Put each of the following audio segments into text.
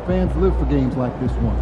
fans live for games like this one.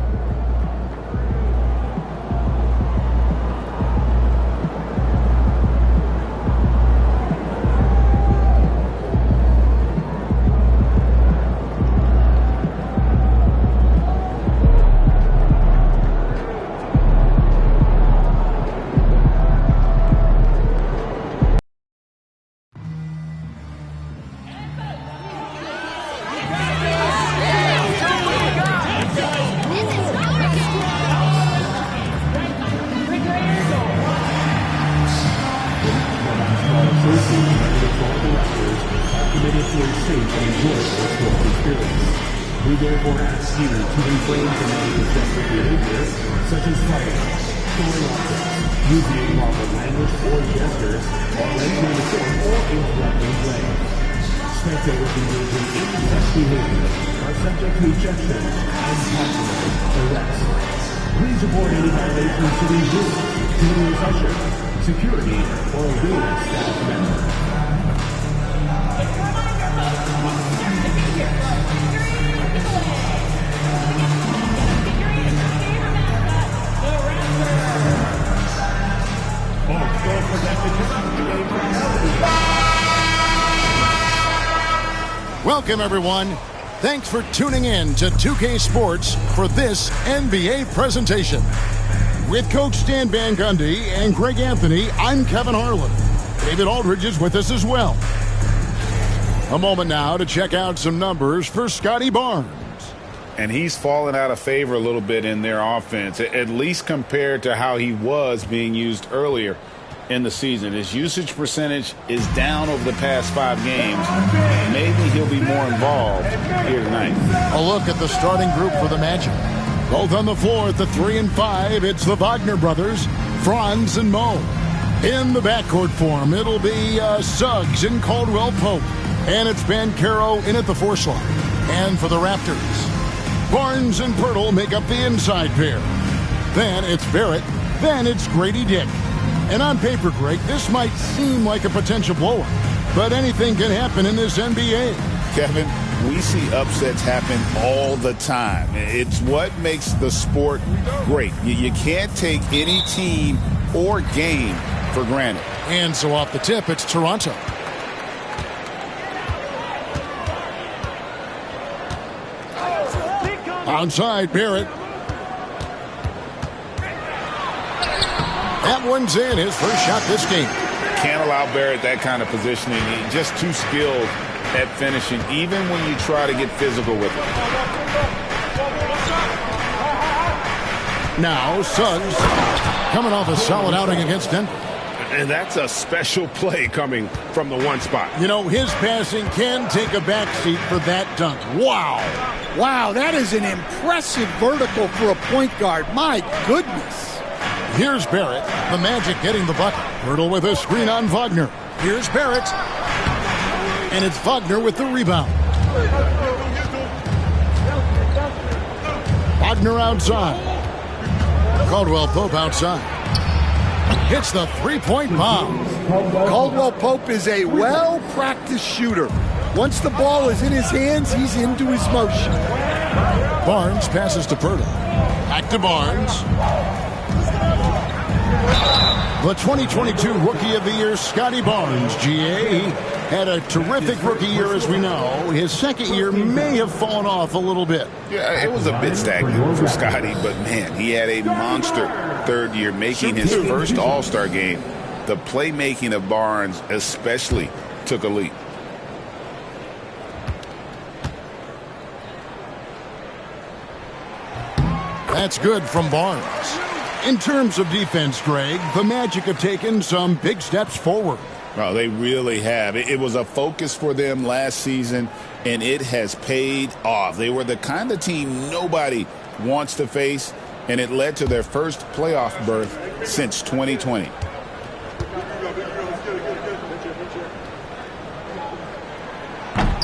We therefore ask you to refrain from any excessive behavior, such as fighting, throwing objects, using improper language or gestures, or entering the court or interrupting play. Spectators engaging in such behavior are subject to ejection and possibly arrest. Please report any violations to the room, community usher, security, or arena staff member. Welcome, everyone. Thanks for tuning in to 2K Sports for this NBA presentation. With Coach Stan Van Gundy and Greg Anthony, I'm Kevin Harlan. David Aldridge is with us as well. A moment now to check out some numbers for Scotty Barnes. And he's fallen out of favor a little bit in their offense, at least compared to how he was being used earlier in the season. His usage percentage is down over the past 5 games. Maybe he'll be more involved here tonight. A look at the starting group for the Magic. Both on the floor at the 3 and 5, it's the Wagner brothers, Franz and Mo. In the backcourt form, it'll be Suggs and Caldwell Pope. And it's Banchero in at the 4 slot. And for the Raptors, Barnes and Pirtle make up the inside pair. Then it's Barrett. Then it's Grady Dick. And on paper, Greg, this might seem like a potential blowout, but anything can happen in this NBA. Kevin, we see upsets happen all the time. It's what makes the sport great. You can't take any team or game for granted. And so off the tip, it's Toronto. Outside, Barrett. That one's in, his first shot this game. Can't allow Barrett that kind of positioning. He's just too skilled at finishing, even when you try to get physical with him. Now, Suggs coming off a solid outing against Denver. And that's a special play coming from the 1 spot. You know, his passing can take a backseat for that dunk. Wow. Wow, that is an impressive vertical for a point guard. My goodness. Here's Barrett. The Magic getting the bucket. Pirtle with a screen on Wagner. Here's Barrett. And it's Wagner with the rebound. Wagner outside. Caldwell Pope outside. Hits the three-point bomb. Caldwell Pope is a well-practiced shooter. Once the ball is in his hands, he's into his motion. Barnes passes to Pirtle. Back to Barnes. The 2022 Rookie of the Year, Scotty Barnes, GA, had a terrific rookie year, as we know. His second year may have fallen off a little bit. Yeah, it was a bit stagnant for Scotty, but man, he had a monster third year, making his first All-Star game. The playmaking of Barnes especially took a leap. That's good from Barnes. In terms of defense, Greg, the Magic have taken some big steps forward. Well, they really have. It was a focus for them last season, and it has paid off. They were the kind of team nobody wants to face, and it led to their first playoff berth since 2020.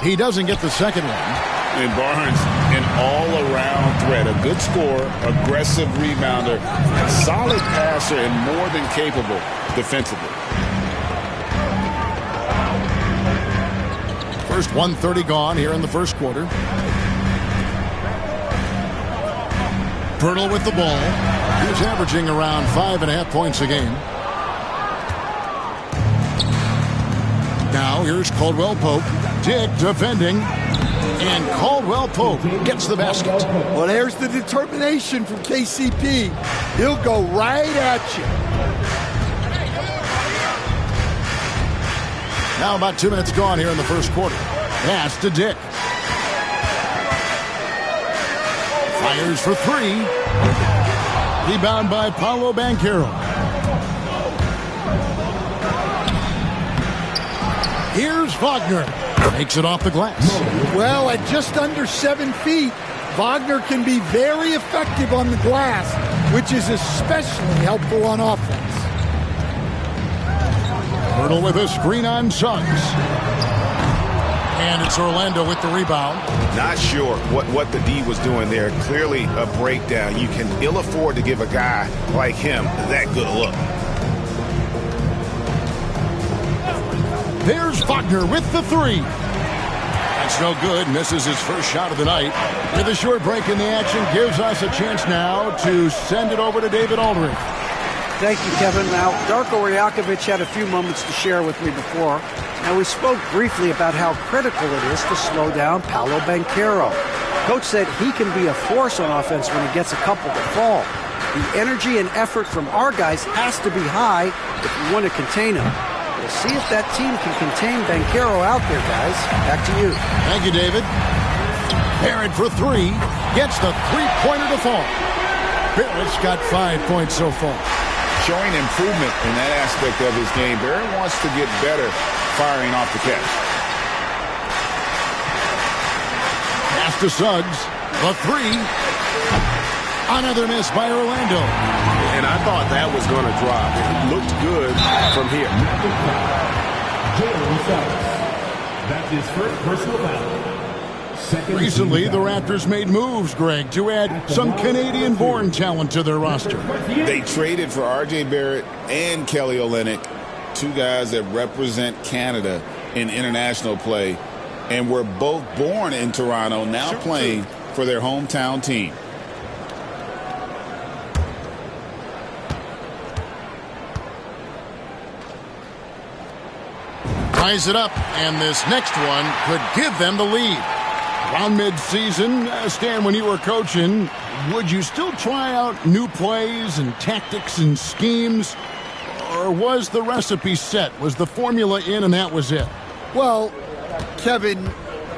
He doesn't get the second one. And Barnes, an all-around threat. A good scorer, aggressive rebounder, solid passer, and more than capable defensively. First 1:30 gone here in the first quarter. Fertile with the ball. He's averaging around 5.5 points a game. Now here's Caldwell Pope. Dick defending. And Caldwell Pope gets the basket. Well, there's the determination from KCP. He'll go right at you. Now about 2 minutes gone here in the first quarter. Pass to Dick. Fires for three. Rebound by Paolo Banchero. Here's Wagner. Makes it off the glass. Well, at just under 7 feet, Wagner can be very effective on the glass, which is especially helpful on offense. Fertile with a screen on Suggs. And it's Orlando with the rebound. Not sure what the D was doing there. Clearly a breakdown. You can ill afford to give a guy like him that good a look. There's Wagner with the three. That's no good. Misses his first shot of the night. With a short break in the action, gives us a chance now to send it over to David Aldridge. Thank you, Kevin. Now, Darko Rajakovic had a few moments to share with me before, and we spoke briefly about how critical it is to slow down Paolo Banchero. Coach said he can be a force on offense when he gets a couple to fall. The energy and effort from our guys has to be high if we want to contain him. We'll see if that team can contain Banchero out there, guys. Back to you. Thank you, David. Barrett for three. Gets the three-pointer to fall. Barrett's got 5 points so far. Showing improvement in that aspect of his game. Barrett wants to get better firing off the catch. Pass to Suggs. The three. Another miss by Orlando. And I thought that was going to drop. It looked good from here. That's his first personal foul. Recently, the Raptors made moves, Greg, to add some Canadian-born talent to their roster. They traded for R.J. Barrett and Kelly Olynyk, two guys that represent Canada in international play, and were both born in Toronto, now playing for their hometown team. Ties it up, and this next one could give them the lead. Around mid-season, Stan, when you were coaching, would you still try out new plays and tactics and schemes? Or was the recipe set? Was the formula in and that was it? Well, Kevin,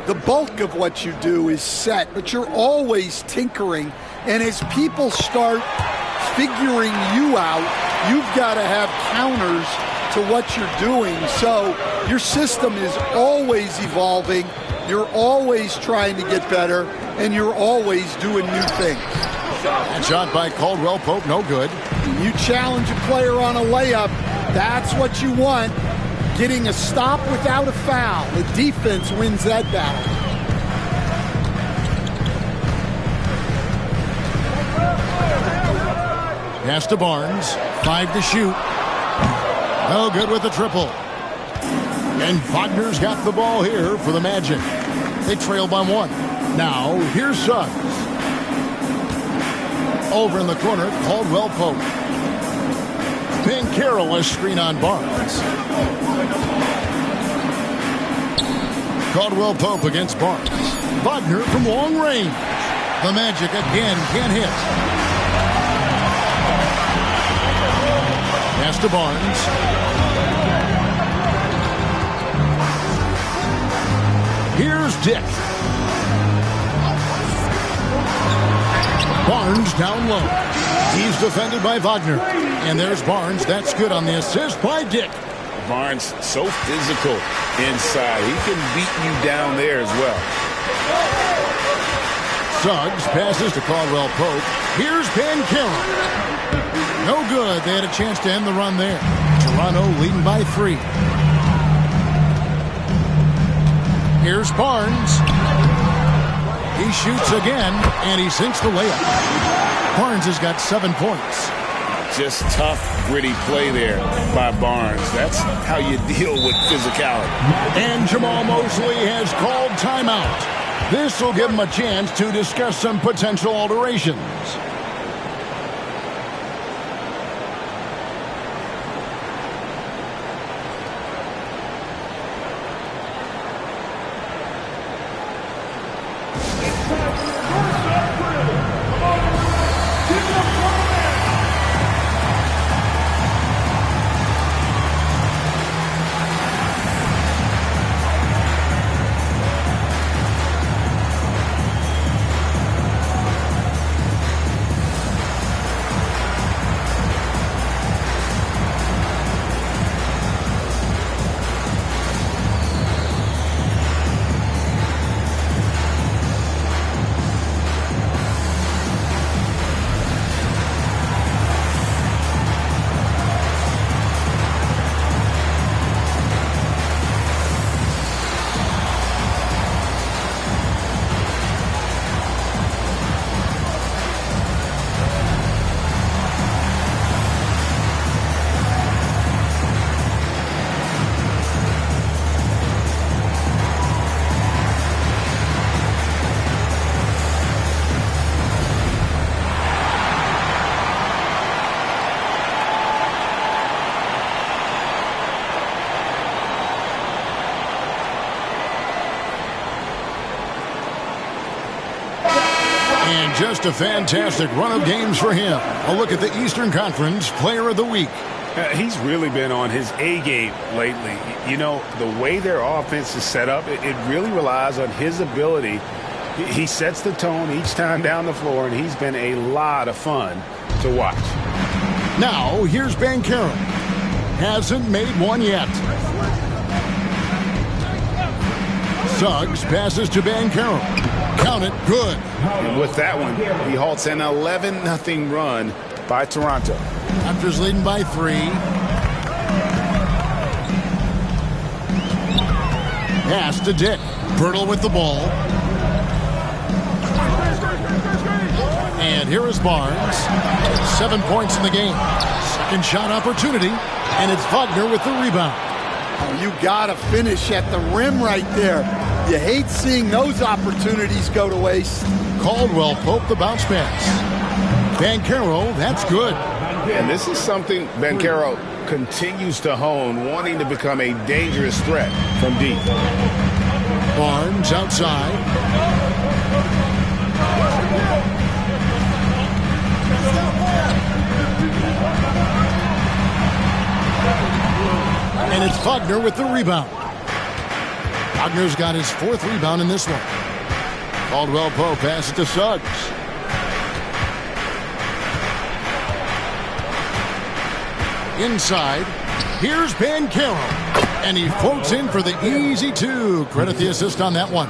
the bulk of what you do is set, but you're always tinkering. And as people start figuring you out, you've got to have counters to what you're doing. So your system is always evolving. You're always trying to get better, and you're always doing new things. And shot by Caldwell Pope, no good. You challenge a player on a layup, that's what you want. Getting a stop without a foul. The defense wins that battle. Pass to Barnes, 5 to shoot. No good with the triple. And Wagner's got the ball here for the Magic. They trail by 1. Now, here's Suggs. Over in the corner, Caldwell Pope. Banchero, a screen on Barnes. Caldwell Pope against Barnes. Wagner from long range. The Magic again can't hit. Pass to Barnes. Here's Dick. Barnes down low. He's defended by Wagner. And there's Barnes. That's good on the assist by Dick. Barnes, so physical inside. He can beat you down there as well. Suggs passes to Caldwell Pope. Here's Banchero. No good. They had a chance to end the run there. Toronto leading by 3. Here's Barnes. He shoots again, and he sinks the layup. Barnes has got 7 points. Just tough, gritty play there by Barnes. That's how you deal with physicality. And Jamal Mosley has called timeout. This will give him a chance to discuss some potential alterations. just a fantastic run of games for him. A look at the Eastern Conference Player of the Week. He's really been on his A game lately. You know, the way their offense is set up, it really relies on his ability. He sets the tone each time down the floor, and he's been a lot of fun to watch. Now, here's Banchero. Hasn't made one yet. Suggs passes to Banchero. Count it, good. And with that one, he halts an 11-0 run by Toronto. Raptors leading by 3. Pass to Dick. Birtle with the ball. And here is Barnes. 7 points in the game. Second shot opportunity. And it's Wagner with the rebound. You got to finish at the rim right there. You hate seeing those opportunities go to waste. Caldwell Pope the bounce pass. Banchero, that's good. And this is something Banchero continues to hone, wanting to become a dangerous threat from deep. Barnes outside. And it's Wagner with the rebound. Wagner's got his 4th rebound in this one. Caldwell Pope passes to Suggs. Inside, here's Banchero. And he floats in for the easy 2. Credit the assist on that one.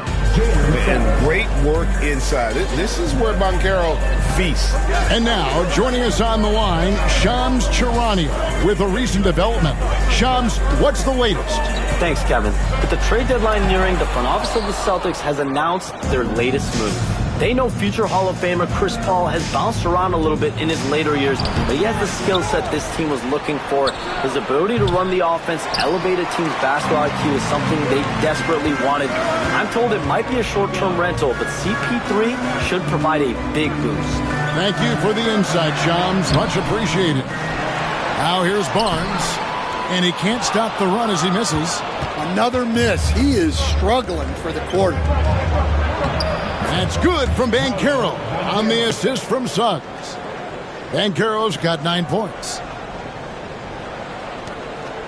And great work inside. This is where Banchero feasts. And now, joining us on the line, Shams Charania with a recent development. Shams, what's the latest? Thanks, Kevin. With the trade deadline nearing, the front office of the Celtics has announced their latest move. They know future Hall of Famer Chris Paul has bounced around a little bit in his later years, but he has the skill set this team was looking for. His ability to run the offense, elevate a team's basketball IQ is something they desperately wanted. I'm told it might be a short-term rental, but CP3 should provide a big boost. Thank you for the insight, Shams. Much appreciated. Now here's Barnes, and he can't stop the run as he misses. Another miss. He is struggling for the quarter. That's good from Banchero on the assist from Suggs. Banchero's got 9 points.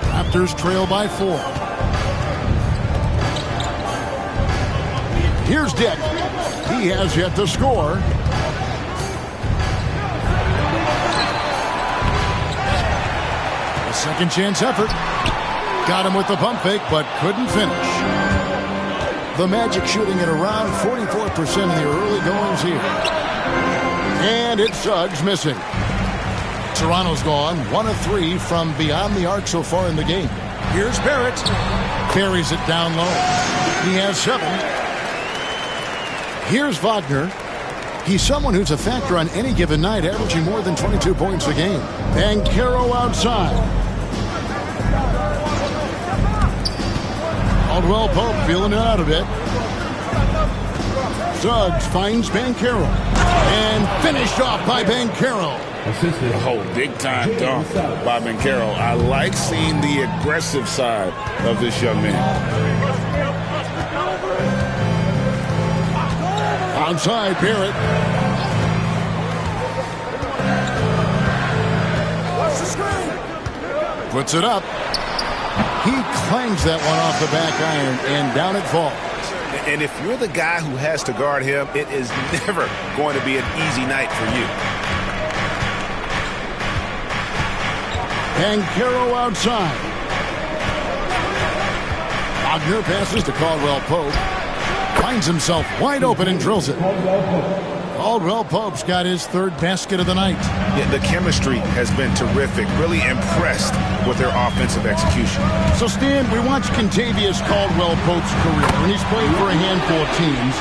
Raptors trail by 4. Here's Dick. He has yet to score. A second chance effort. Got him with the pump fake, but couldn't finish. The Magic shooting at around 44% in the early goings here. And it's Suggs missing. Toronto's gone 1 of 3 from beyond the arc so far in the game. Here's Barrett. Carries it down low. He has 7. Here's Wagner. He's someone who's a factor on any given night, averaging more than 22 points a game. Banchero outside. Caldwell Pope feeling it out a bit. Suggs finds Banchero. And finished off by Banchero. Oh, big-time dunk by Banchero. I like seeing the aggressive side of this young man. Outside, Barrett. Puts it up. He clangs that one off the back iron, and down it falls. And if you're the guy who has to guard him, it is never going to be an easy night for you. Banchero outside. Wagner passes to Caldwell Pope. Finds himself wide open and drills it. Caldwell Pope's got his 3rd basket of the night. Yeah, the chemistry has been terrific. Really impressed with their offensive execution. So, Stan, we watched Contavious Caldwell Pope's career, and he's played for a handful of teams.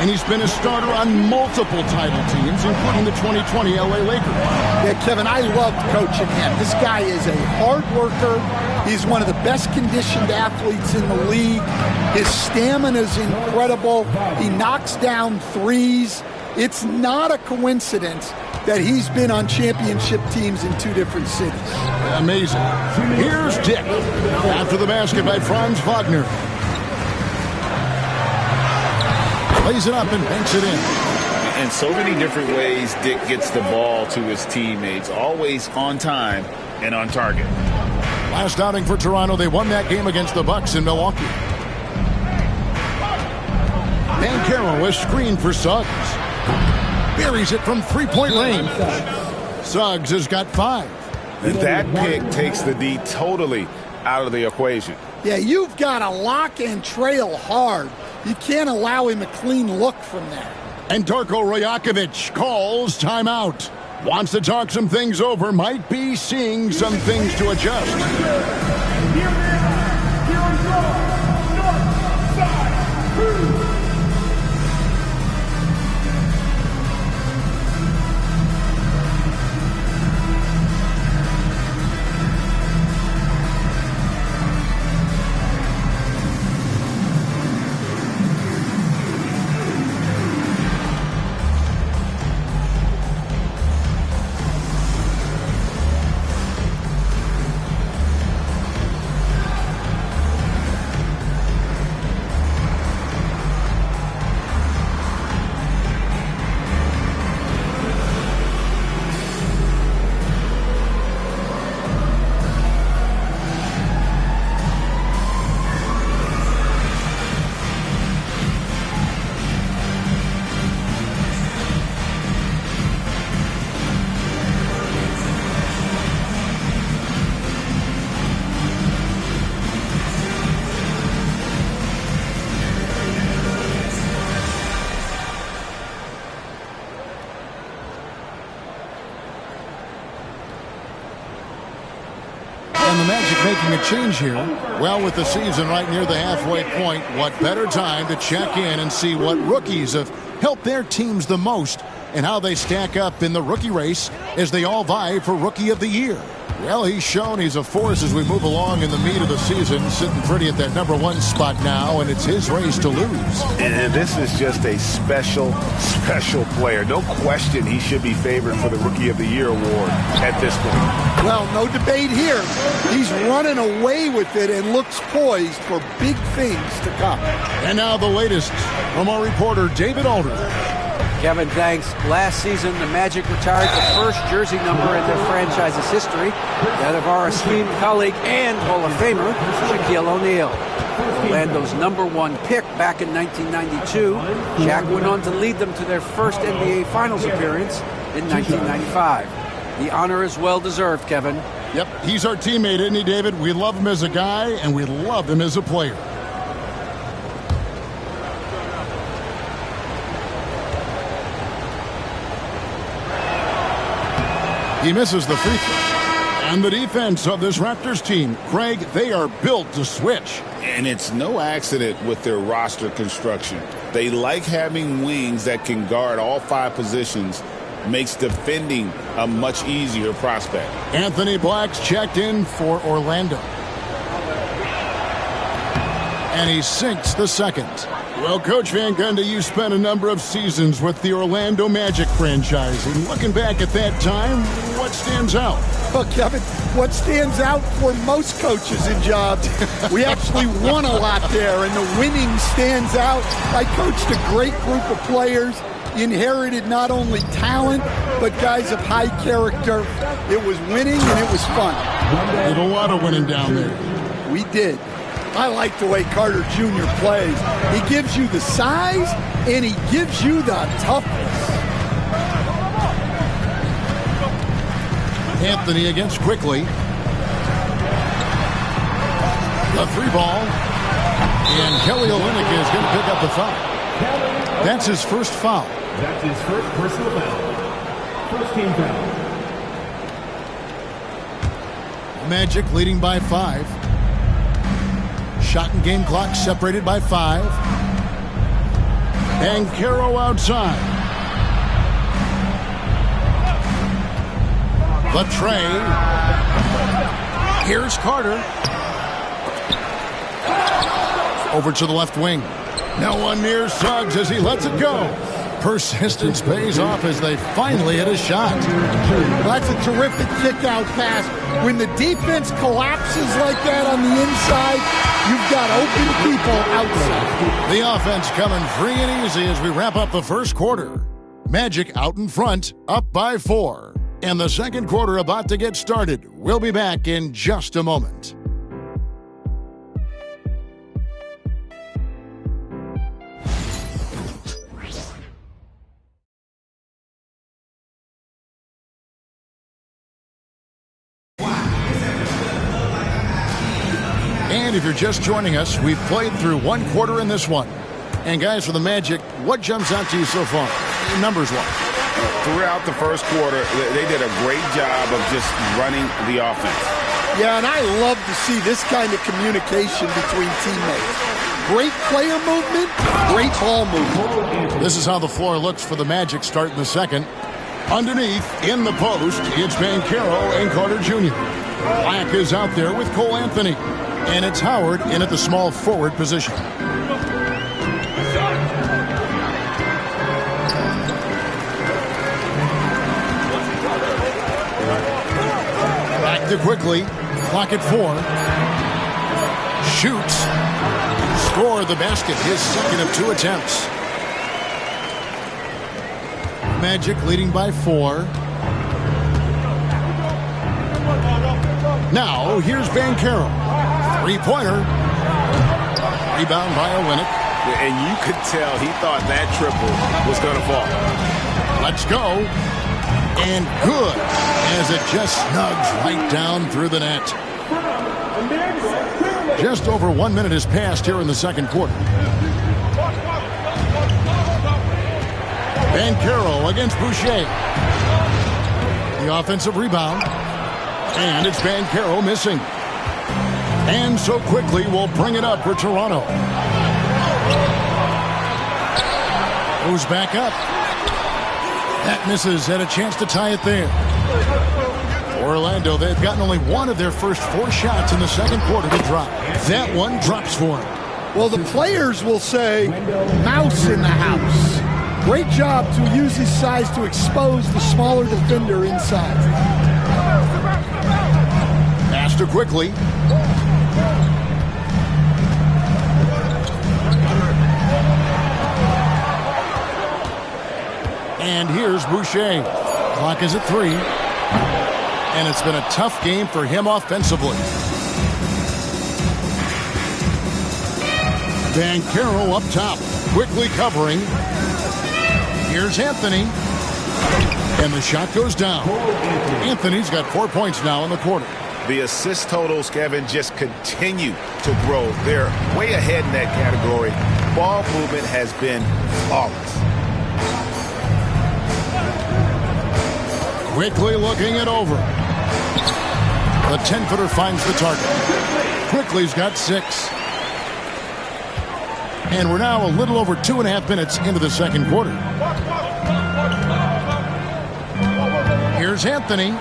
And he's been a starter on multiple title teams, including the 2020 LA Lakers. Yeah, Kevin, I loved coaching him. This guy is a hard worker. He's one of the best conditioned athletes in the league. His stamina is incredible. He knocks down threes. It's not a coincidence that he's been on championship teams in 2 different cities. Amazing. Here's Dick. After the basket by Franz Wagner. Plays it up and banks it in. In so many different ways, Dick gets the ball to his teammates, always on time and on target. Last outing for Toronto, they won that game against the Bucks in Milwaukee. Banchero is screened for Suggs. Buries it from three-point range. Suggs has got 5. And that pick takes the D totally out of the equation. Yeah, you've got to lock and trail hard. You can't allow him a clean look from there. And Darko Rajakovic calls timeout. Wants to talk some things over. Might be seeing some things to adjust. And the Magic making a change here. Well, with the season right near the halfway point, what better time to check in and see what rookies have helped their teams the most and how they stack up in the rookie race as they all vie for Rookie of the Year. Well, he's shown he's a force as we move along in the meat of the season, sitting pretty at that #1 spot now, and it's his race to lose. And this is just a special, special player. No question he should be favored for the Rookie of the Year award at this point. Well, no debate here. He's running away with it and looks poised for big things to come. And now the latest from our reporter, David Aldridge. Kevin, thanks. Last season, the Magic retired the first jersey number in their franchise's history, that of our esteemed colleague and Hall of Famer, Shaquille O'Neal. Orlando's #1 pick back in 1992, Shaq went on to lead them to their first NBA Finals appearance in 1995. The honor is well-deserved, Kevin. Yep, he's our teammate, isn't he, David? We love him as a guy, and we love him as a player. He misses the free throw. And the defense of this Raptors team, Craig, they are built to switch. And it's no accident with their roster construction. They like having wings that can guard all 5 positions. Makes defending a much easier prospect. Anthony Black's checked in for Orlando. And he sinks the second. Well, Coach Van Gundy, you spent a number of seasons with the Orlando Magic franchise. And looking back at that time, what stands out? Well, Kevin, what stands out for most coaches in jobs, we actually won a lot there, and the winning stands out. I coached a great group of players, inherited not only talent, but guys of high character. It was winning, and it was fun. Did a lot of winning down there. We did. I like the way Carter Jr. plays. He gives you the size, and he gives you the toughness. Anthony against Quickly. The 3 ball. And Kelly Olynyk is going to pick up the foul. That's his first foul. That's his first personal foul. First team foul. Magic leading by 5. Shot and game clock separated by 5. And Caro outside. The tray. Here's Carter. Over to the left wing. No one near Suggs as he lets it go. Persistence pays off as they finally hit a shot. Well, that's a terrific kick-out pass. When the defense collapses like that on the inside, you've got open people outside. The offense coming free and easy as we wrap up the first quarter. Magic out in front, up by 4. And the second quarter about to get started. We'll be back in just a moment. And if you're just joining us, we've played through one quarter in this one. And guys, for the Magic, what jumps out to you so far, numbers-wise? Throughout the first quarter, they did a great job of just running the offense. Yeah, and I love to see this kind of communication between teammates. Great player movement, great ball movement. This is how the floor looks for the Magic start in the second. Underneath, in the post, it's Banchero and Carter Jr. Black is out there with Cole Anthony. And it's Howard in at the small forward position. Back to Quickly. Clock at 4. Shoots. Score the basket. His second of 2 attempts. Magic leading by 4. Now, here's Banchero. Three-pointer. Rebound by Olynyk. And you could tell he thought that triple was going to fall. Let's go. And good, as it just snugs right down through the net. Just over 1 minute has passed here in the second quarter. Banchero against Boucher. The offensive rebound. And it's Banchero missing. And so Quickly will bring it up for Toronto. Goes back up. That misses. Had a chance to tie it there. Orlando, they've gotten only one of their first 4 shots in the second quarter to drop. That one drops for them. Well, the players will say, mouse in the house. Great job to use his size to expose the smaller defender inside. Pass to Quickly. And here's Boucher. Clock is at 3. And it's been a tough game for him offensively. Banchero up top. Quickly covering. Here's Anthony. And the shot goes down. Anthony's got 4 points now in the quarter. The assist totals, Kevin, just continue to grow. They're way ahead in that category. Ball movement has been flawless. Quickly looking it over. The 10-footer finds the target. Quickly's got 6. And we're now a little over 2.5 minutes into the second quarter. Here's Anthony.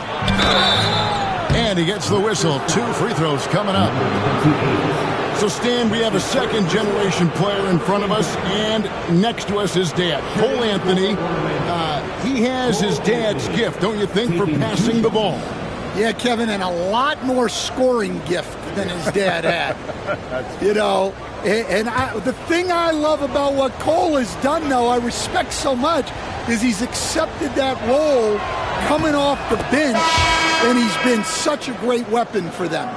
And he gets the whistle. 2 free throws coming up. So, Stan, we have a second-generation player in front of us, and next to us is Dad. Cole Anthony, he has his dad's gift, don't you think, for passing the ball? Yeah, Kevin, and a lot more scoring gift than his dad had. You know, and the thing I love about what Cole has done, though, I respect so much, is he's accepted that role coming off the bench, and he's been such a great weapon for them.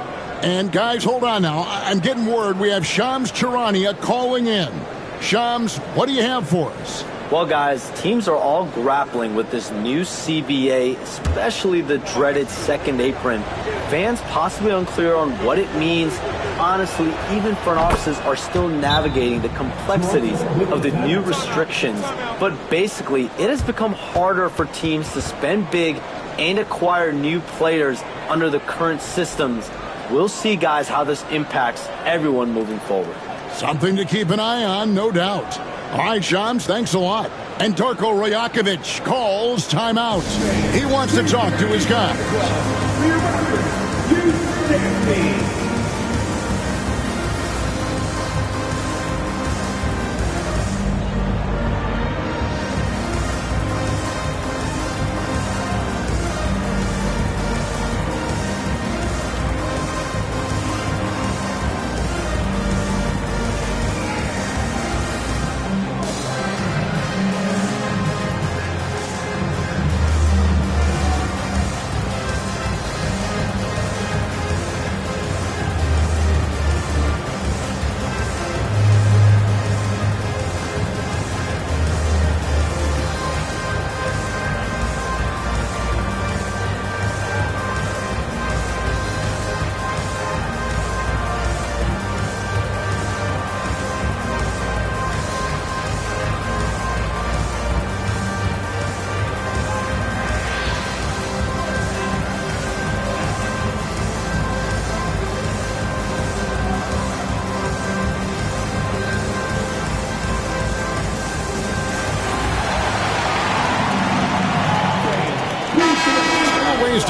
And, guys, hold on now. I'm getting word we have Shams Charania calling in. Shams, what do you have for us? Well, guys, teams are all grappling with this new CBA, especially the dreaded second apron. Fans possibly unclear on what it means. Honestly, even front offices are still navigating the complexities of the new restrictions. But basically, it has become harder for teams to spend big and acquire new players under the current systems. We'll see, guys, how this impacts everyone moving forward. Something to keep an eye on, no doubt. All right, Shams, thanks a lot. And Darko Rajakovic calls timeout. He wants to talk to his guys.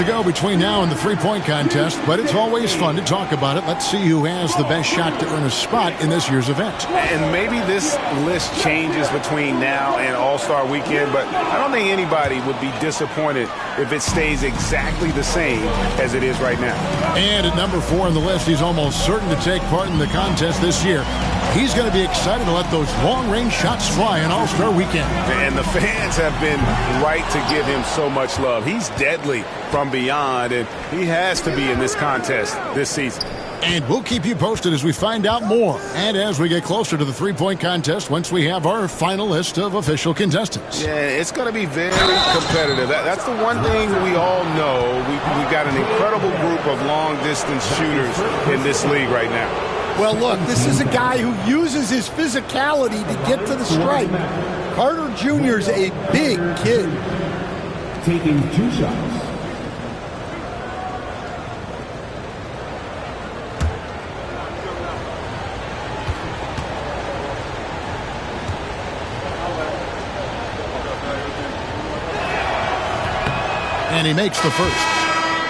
to go between now and the three-point contest, but it's always fun to talk about it. Let's see who has the best shot to earn a spot in this year's event. And maybe this list changes between now and All-Star Weekend, but I don't think anybody would be disappointed if it stays exactly the same as it is right now. And at number 4 on the list, he's almost certain to take part in the contest this year. He's going to be excited to let those long-range shots fly on All-Star Weekend. And the fans have been right to give him so much love. He's deadly from beyond, and he has to be in this contest this season. And we'll keep you posted as we find out more and as we get closer to the three-point contest once we have our final list of official contestants. Yeah, it's going to be very competitive. That's the one thing we all know. We've got an incredible group of long-distance shooters in this league right now. Well, look, this is a guy who uses his physicality to get to the stripe. Carter Jr. is a big kid. Taking 2 shots. And he makes the first.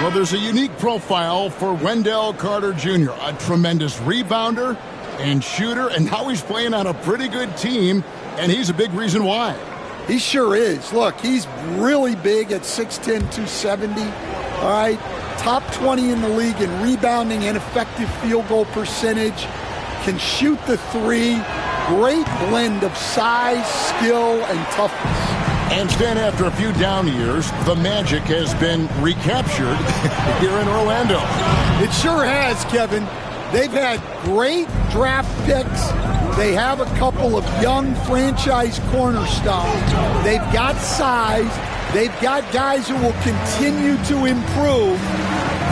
Well, there's a unique profile for Wendell Carter Jr., a tremendous rebounder and shooter, and now he's playing on a pretty good team, and he's a big reason why. He sure is. Look, he's really big at 6'10", 270. All right, top 20 in the league in rebounding and effective field goal percentage. Can shoot the three. Great blend of size, skill, and toughness. And Stan, after a few down years, the Magic has been recaptured here in Orlando. It sure has, Kevin. They've had great draft picks. They have a couple of young franchise cornerstones. They've got size. They've got guys who will continue to improve.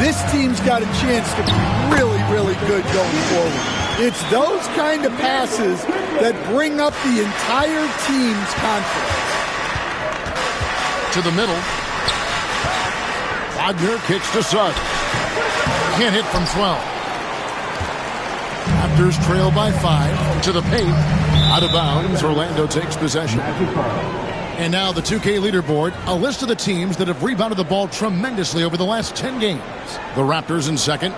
This team's got a chance to be really, really good going forward. It's those kind of passes that bring up the entire team's confidence. To the middle. Wagner kicks to Suggs. Can't hit from 12. Raptors trail by 5 to the paint. Out of bounds. Orlando takes possession. And now the 2K leaderboard. A list of the teams that have rebounded the ball tremendously over the last 10 games. The Raptors in second.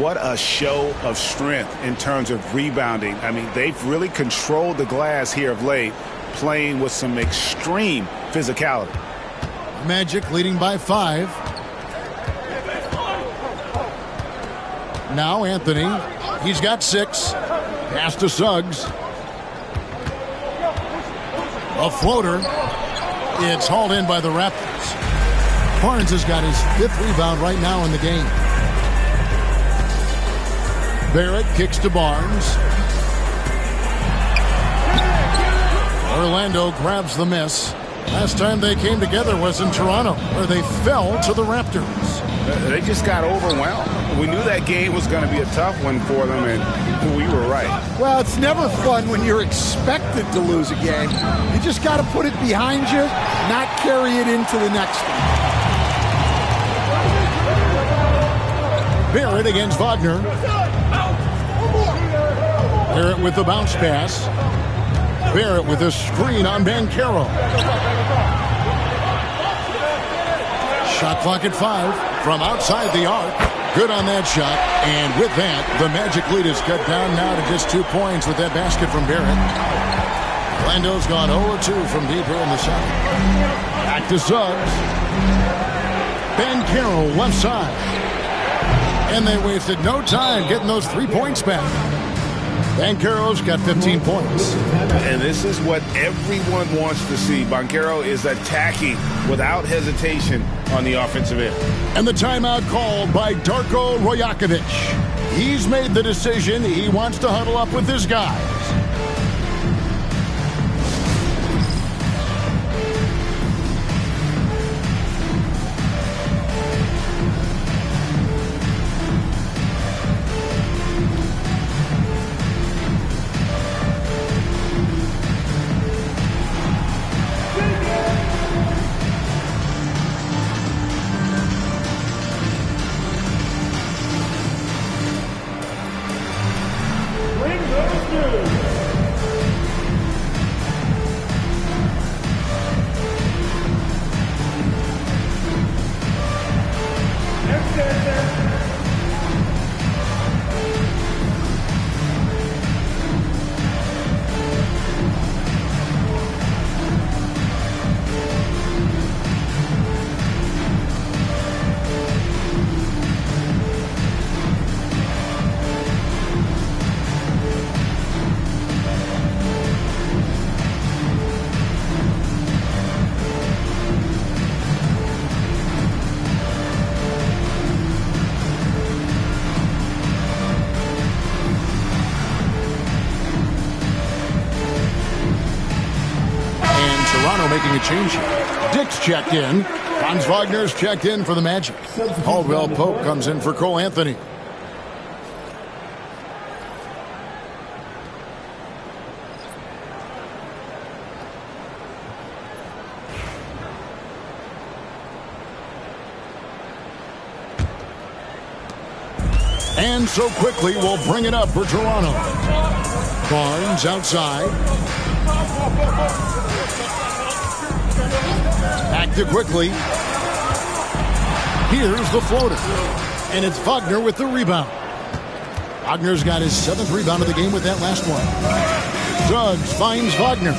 What a show of strength in terms of rebounding. I mean, they've really controlled the glass here of late, playing with some extreme physicality. Magic leading by 5. Now Anthony. He's got 6. Pass to Suggs. A floater. It's hauled in by the Raptors. Barnes has got his 5th rebound right now in the game. Barrett kicks to Barnes. Orlando grabs the miss. Last time they came together was in Toronto, where they fell to the Raptors. They just got overwhelmed. We knew that game was going to be a tough one for them, and we were right. Well, it's never fun when you're expected to lose a game. You just got to put it behind you, not carry it into the next one. Barrett against Wagner. Barrett with the bounce pass. Barrett with a screen on Banchero. Shot clock at 5 from outside the arc. Good on that shot. And with that, the Magic lead is cut down now to just 2 points with that basket from Barrett. Orlando's gone 0-2 from deep here in the second. Back to Suggs. Banchero left side. And they wasted no time getting those 3 points back. Banchero's got 15 points. And this is what everyone wants to see. Banchero is attacking without hesitation on the offensive end. And the timeout called by Darko Rajakovic. He's made the decision. He wants to huddle up with his guys. Toronto making a change here. Dick's checked in. Franz Wagner's checked in for the Magic. Caldwell Pope comes in for Cole Anthony. And so quickly, we'll bring it up for Toronto. Barnes outside. Back to quickly. Here's the floater. And it's Wagner with the rebound. Wagner's got his 7th rebound of the game with that last one. Suggs finds Wagner.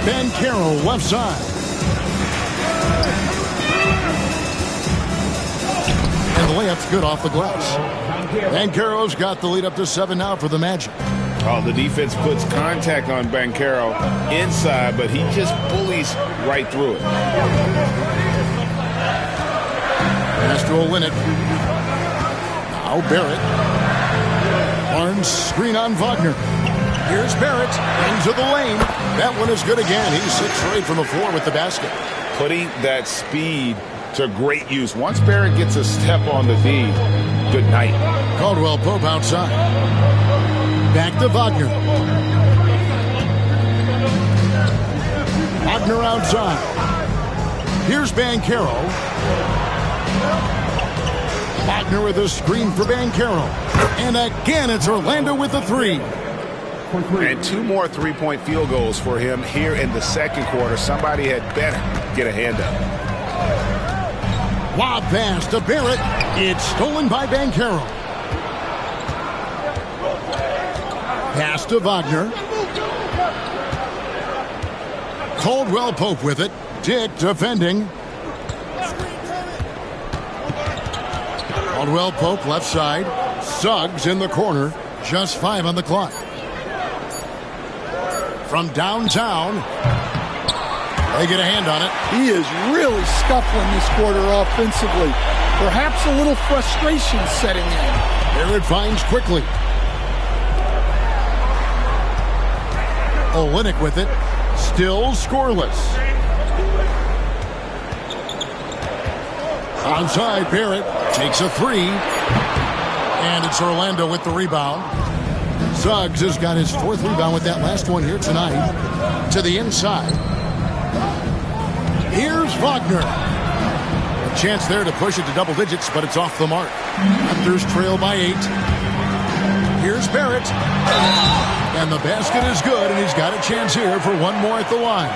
Banchero left side. And the layup's good off the glass. Banchero's got the lead up to 7 now for the Magic. Oh, the defense puts contact on Banchero inside, but he just bullies right through it. Pass to Olynyk. Now Barrett. Barnes screen on Wagner. Here's Barrett into the lane. That one is good again. He's 6 for 8 from the floor with the basket. Putting that speed to great use. Once Barrett gets a step on the D, good night. Caldwell Pope outside. Back to Wagner. Wagner outside. Here's Banchero. Wagner with a screen for Banchero. And again, it's Orlando with the 3. And 2 more three-point field goals for him here in the second quarter. Somebody had better get a hand up. Lob pass to Barrett. It's stolen by Banchero. Pass to Wagner. Caldwell Pope with it. Dick defending. Caldwell Pope left side. Suggs in the corner. Just 5 on the clock. From downtown. They get a hand on it. He is really scuffling this quarter offensively. Perhaps a little frustration setting in. Barrett finds quickly. Olynyk with it. Still scoreless. Onside, Barrett takes a 3. And it's Orlando with the rebound. Suggs has got his 4th rebound with that last one here tonight. To the inside. Here's Wagner. A chance there to push it to double digits, but it's off the mark. Raptors trail by 8. Here's Barrett. And the basket is good, and he's got a chance here for one more at the line.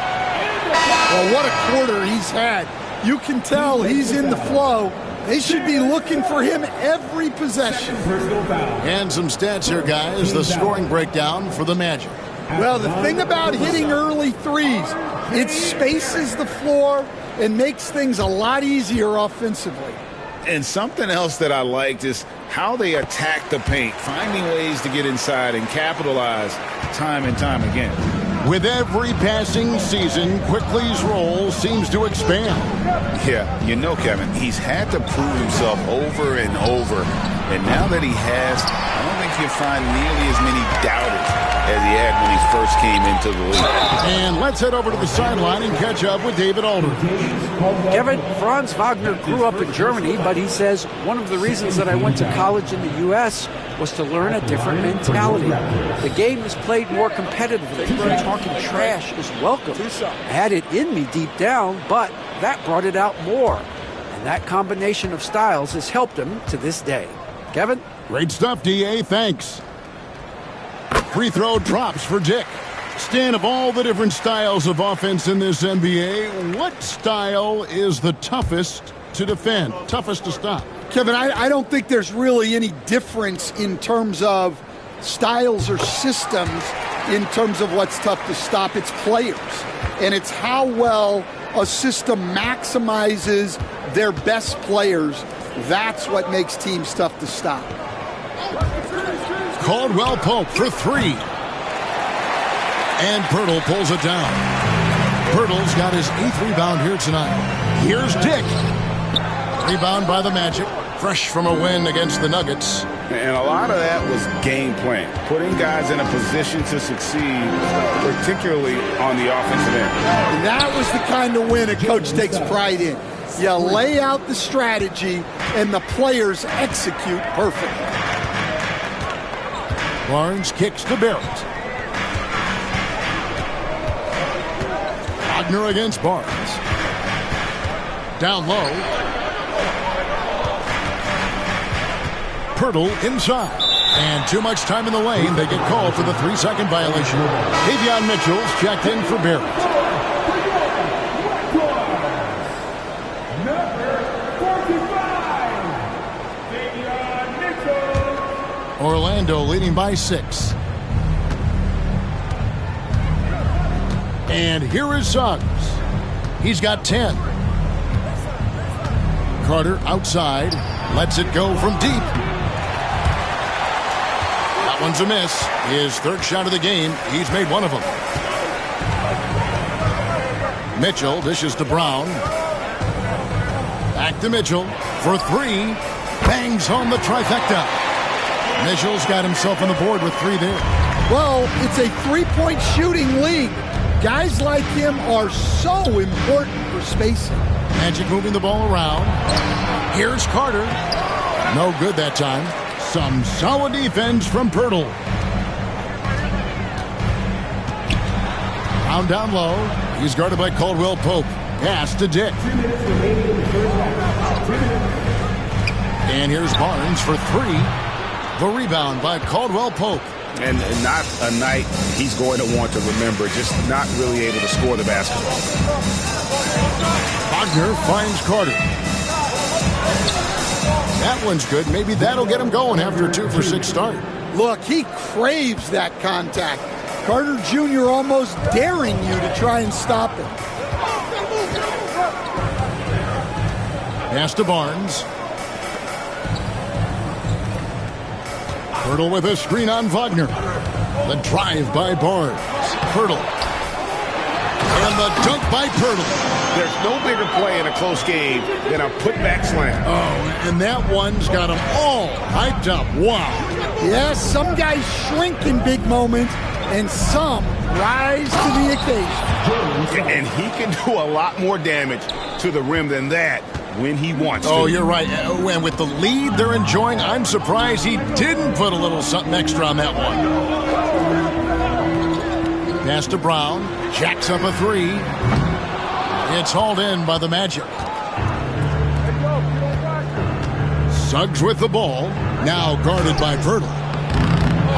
Well, what a quarter he's had. You can tell he's in the flow. They should be looking for him every possession. And some stats here, guys. The scoring breakdown for the Magic. Well, the thing about hitting early threes, it spaces the floor and makes things a lot easier offensively. And something else that I liked is how they attack the paint, finding ways to get inside and capitalize time and time again. With every passing season, Quickly's role seems to expand. Yeah, you know, Kevin, he's had to prove himself over and over. And now that he has, I don't think he'll find nearly as many doubters as he had when he first came into the league. And let's head over to the sideline and catch up with David Aldridge. Kevin, Franz Wagner grew up in Germany, but he says one of the reasons that I went to college in the U.S. was to learn a different mentality. The game is played more competitively. Talking trash is welcome. I had it in me deep down, but that brought it out more. And that combination of styles has helped him to this day. Kevin? Great stuff, D.A. Thanks. Free throw drops for Dick. Stan, of all the different styles of offense in this NBA, what style is the toughest to defend, toughest to stop? Kevin, I don't think there's really any difference in terms of styles or systems in terms of what's tough to stop. It's players. And it's how well a system maximizes their best players. That's what makes teams tough to stop. Caldwell Pope for 3. And Pirtle pulls it down. Pirtle's got his 8th rebound here tonight. Here's Dick. Rebound by the Magic. Fresh from a win against the Nuggets. And a lot of that was game plan, putting guys in a position to succeed, particularly on the offensive end. And that was the kind of win a coach takes pride in. You lay out the strategy, and the players execute perfectly. Barnes kicks to Barrett. Wagner against Barnes. Down low. Pirtle inside. And too much time in the lane. They get called for the 3-second violation. Davion Mitchell's checked in for Barrett. Orlando leading by 6. And here is Suggs. He's got 10. Carter outside. Lets it go from deep. That one's a miss. His third shot of the game. He's made one of them. Mitchell dishes to Brown. Back to Mitchell for 3. Bangs home the trifecta. Mitchell's got himself on the board with 3 there. Well, it's a three-point shooting league. Guys like him are so important for spacing. Magic moving the ball around. Here's Carter. No good that time. Some solid defense from Pirtle. Down low. He's guarded by Caldwell Pope. Pass to Dick. And here's Barnes for 3. The rebound by Caldwell Pope. And not a night he's going to want to remember, just not really able to score the basketball. Wagner finds Carter. That one's good. Maybe that'll get him going after a 2-for-6 start. Look, he craves that contact. Carter Jr. almost daring you to try and stop him. Pass to Barnes. Pirtle with a screen on Wagner. The drive by Barnes. Pirtle. And the dunk by Pirtle. There's no bigger play in a close game than a putback slam. Oh, and that one's got them all hyped up. Wow. Yes, some guys shrink in big moments, and some rise to the occasion. And he can do a lot more damage to the rim than that when he wants to. Oh, you're right. And with the lead they're enjoying, I'm surprised he didn't put a little something extra on that one. Pass to Brown. Jacks up a 3. It's hauled in by the Magic. Suggs with the ball. Now guarded by Pirtle.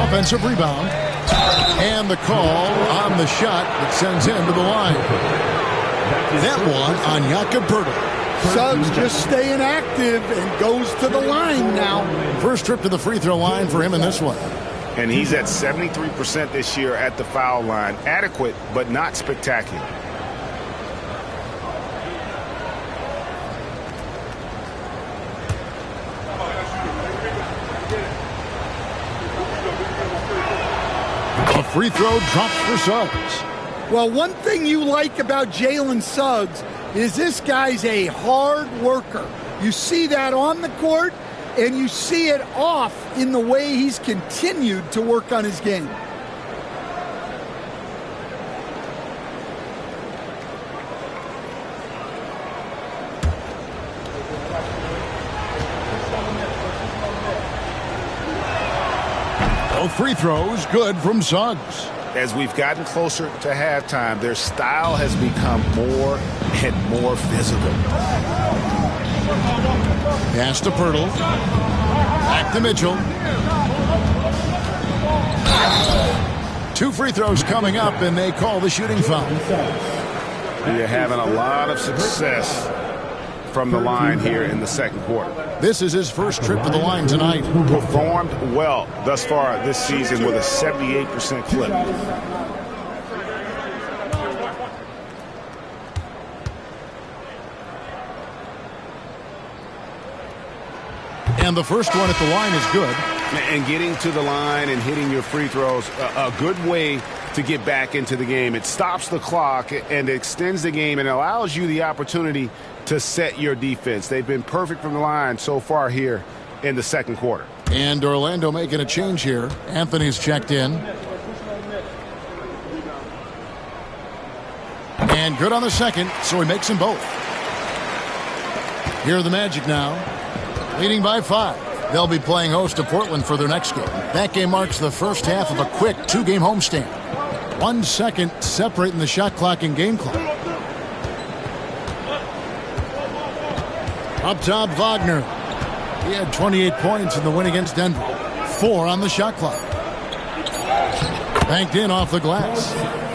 Offensive rebound. And the call on the shot that sends him to the line. That one on Jakob Pirtle. Suggs just staying active and goes to the line now. First trip to the free throw line for him in this one. And he's at 73% this year at the foul line. Adequate, but not spectacular. A free throw drops for Suggs. Well, one thing you like about Jalen Suggs is this guy's a hard worker. You see that on the court, and you see it off in the way he's continued to work on his game. Both free throws good from Suggs. As we've gotten closer to halftime, their style has become more and more physical. Pass to Pirtle. Back to Mitchell. 2 free throws coming up, and they call the shooting foul. You're having a lot of success from the line here in the second quarter. This is his first trip to the line tonight. Performed well thus far this season with a 78% clip. And the first one at the line is good. And getting to the line and hitting your free throws, a good way to get back into the game. It stops the clock and extends the game and allows you the opportunity to set your defense. They've been perfect from the line so far here in the second quarter. And Orlando making a change here. Anthony's checked in. And good on the second, so he makes them both. Here are the Magic now, leading by 5. They'll be playing host to Portland for their next game. That game marks the first half of a quick 2-game homestand. 1 second separating the shot clock and game clock. Up top, Wagner. He had 28 points in the win against Denver. 4 on the shot clock. Banked in off the glass.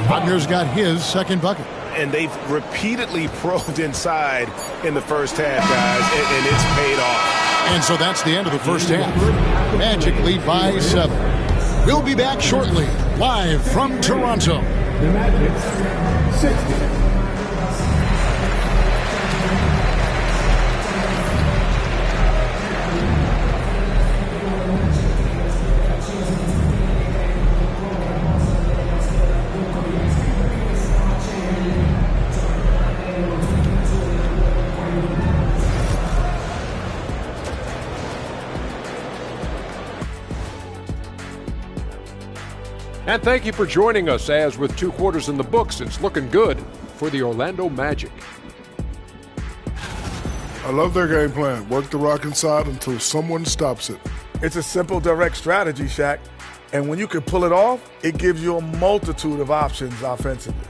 Wagner's got his second bucket. And they've repeatedly probed inside in the first half, guys, and it's paid off. And so that's the end of the first half. Magic lead by 7. We'll be back shortly, live from Toronto. The Magic's 60. And thank you for joining us, as with 2 quarters in the books, it's looking good for the Orlando Magic. I love their game plan. Work the rock inside until someone stops it. It's a simple, direct strategy, Shaq. And when you can pull it off, it gives you a multitude of options offensively.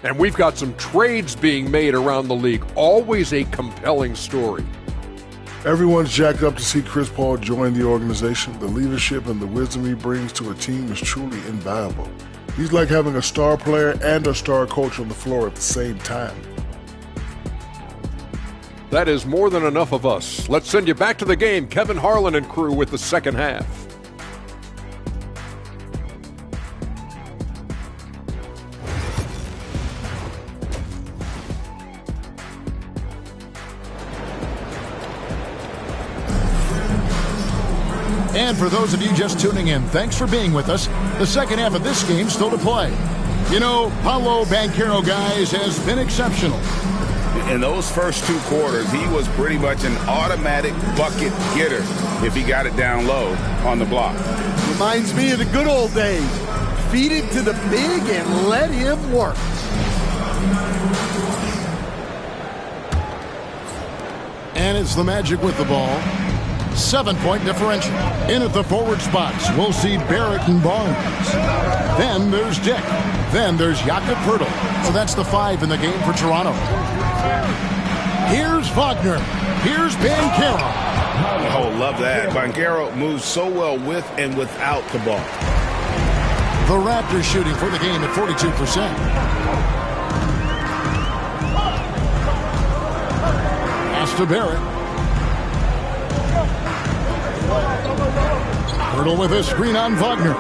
And we've got some trades being made around the league. Always a compelling story. Everyone's jacked up to see Chris Paul join the organization. The leadership and the wisdom he brings to a team is truly invaluable. He's like having a star player and a star coach on the floor at the same time. That is more than enough of us. Let's send you back to the game. Kevin Harlan and crew with the second half. And for those of you just tuning in, thanks for being with us. The second half of this game still to play. You know, Paolo Banchero, guys, has been exceptional. In those first 2 quarters, he was pretty much an automatic bucket getter if he got it down low on the block. Reminds me of the good old days. Feed it to the big and let him work. And it's the Magic with the ball. 7-point differential. In at the forward spots, we'll see Barrett and Barnes. Then there's Dick. Then there's Jakob Poeltl. So that's the 5 in the game for Toronto. Here's Wagner. Here's Banchero. Oh, love that. Banchero moves so well with and without the ball. The Raptors shooting for the game at 42%. Pass to Barrett. Poeltl with a screen on Wagner.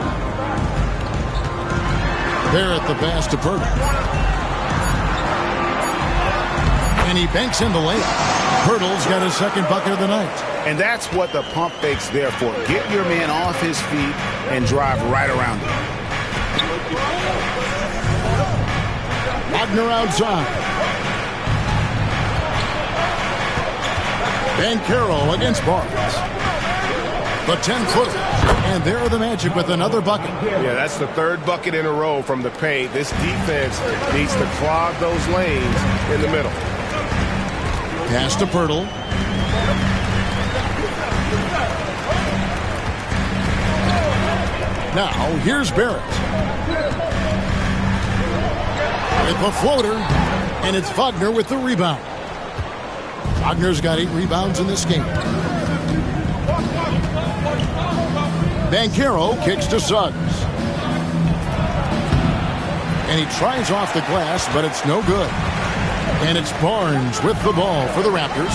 Barrett the pass to Poeltl. And he banks in the layup. Poeltl's got his second bucket of the night. And that's what the pump fake's there for. Get your man off his feet and drive right around him. Wagner outside. Banchero against Barnes. The 10-footer. And there are the Magic with another bucket. Yeah, that's the 3rd bucket in a row from the paint. This defense needs to clog those lanes in the middle. Pass to Poeltl. Now, here's Barrett. With the floater. And it's Wagner with the rebound. Wagner's got 8 rebounds in this game. Banchero kicks to Suggs. And he tries off the glass, but it's no good. And it's Barnes with the ball for the Raptors.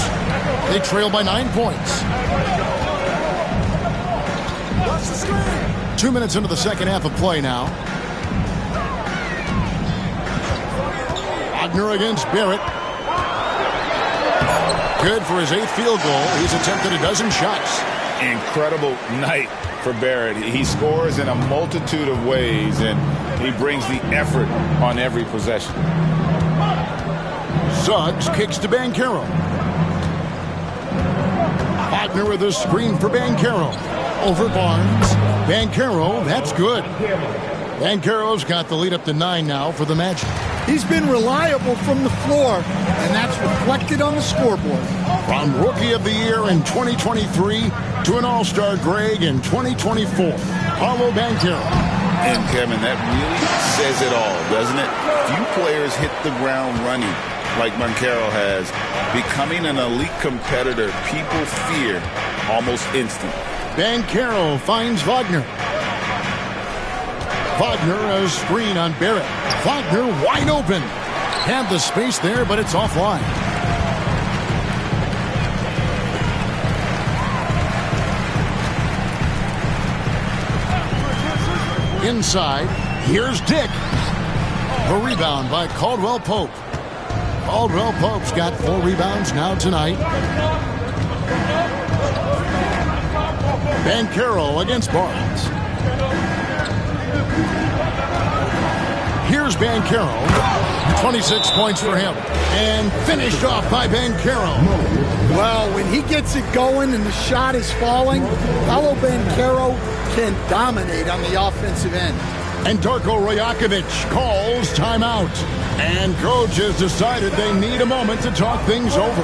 They trail by 9 points. 2 minutes into the second half of play now. Wagner against Barrett. Good for his 8th field goal. He's attempted a dozen shots. Incredible night for Barrett. He scores in a multitude of ways, and he brings the effort on every possession. Suggs kicks to Banchero. Wagner with a screen for Banchero. Over Barnes. Banchero, that's good. Banchero's got the lead up to 9 now for the Magic. He's been reliable from the floor, and that's reflected on the scoreboard. From Rookie of the Year in 2023 to an All-Star Greg in 2024, Paolo Banchero. And Kevin, that really says it all, doesn't it? Few players hit the ground running like Banchero has. Becoming an elite competitor, people fear almost instant. Banchero finds Wagner. Wagner a screen on Barrett. Wagner wide open. Had the space there, but it's offline. Inside, here's Dick. The rebound by Caldwell Pope. Caldwell Pope's got 4 rebounds now tonight. Banchero against Barnes. Here's Banchero. 26 points for him. And finished off by Banchero. Well, when he gets it going and the shot is falling, Paolo Banchero can dominate on the offensive end. And Darko Rajakovic calls timeout. And coach has decided they need a moment to talk things over.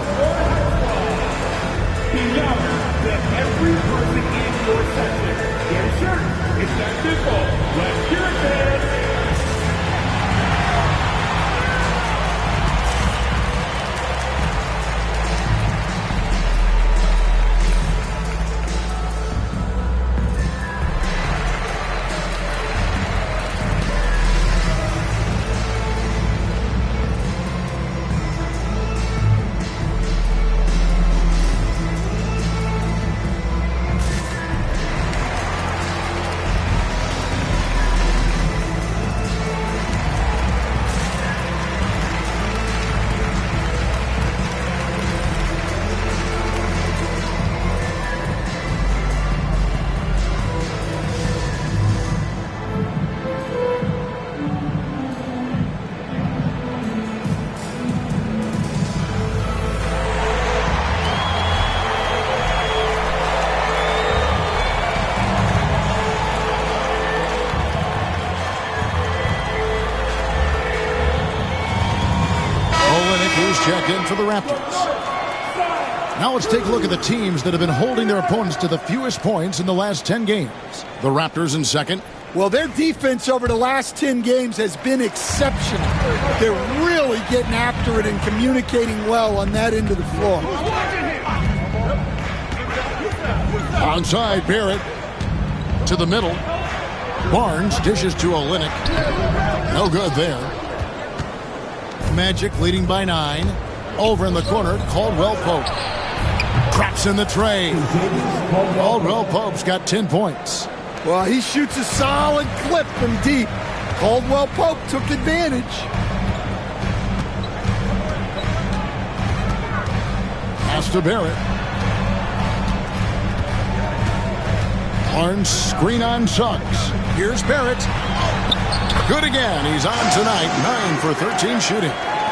Every person in your section, get sure it's that simple. Let's hear it, man. Check in for the Raptors. Now let's take a look at the teams that have been holding their opponents to the fewest points in the last 10 games. The Raptors in second. Well, their defense over the last 10 games has been exceptional. They're really getting after it and communicating well on that end of the floor. Onside, Barrett to the middle. Barnes dishes to Olynyk. No good there. Magic leading by 9. Over in the corner, Caldwell Pope. Traps in the tray. Caldwell Pope's got 10 points. Well, he shoots a solid clip from deep. Caldwell Pope took advantage. Pass to Barrett. Barnes screen on Suggs. Here's Barrett. Good again. He's on tonight. 9 for 13 shooting.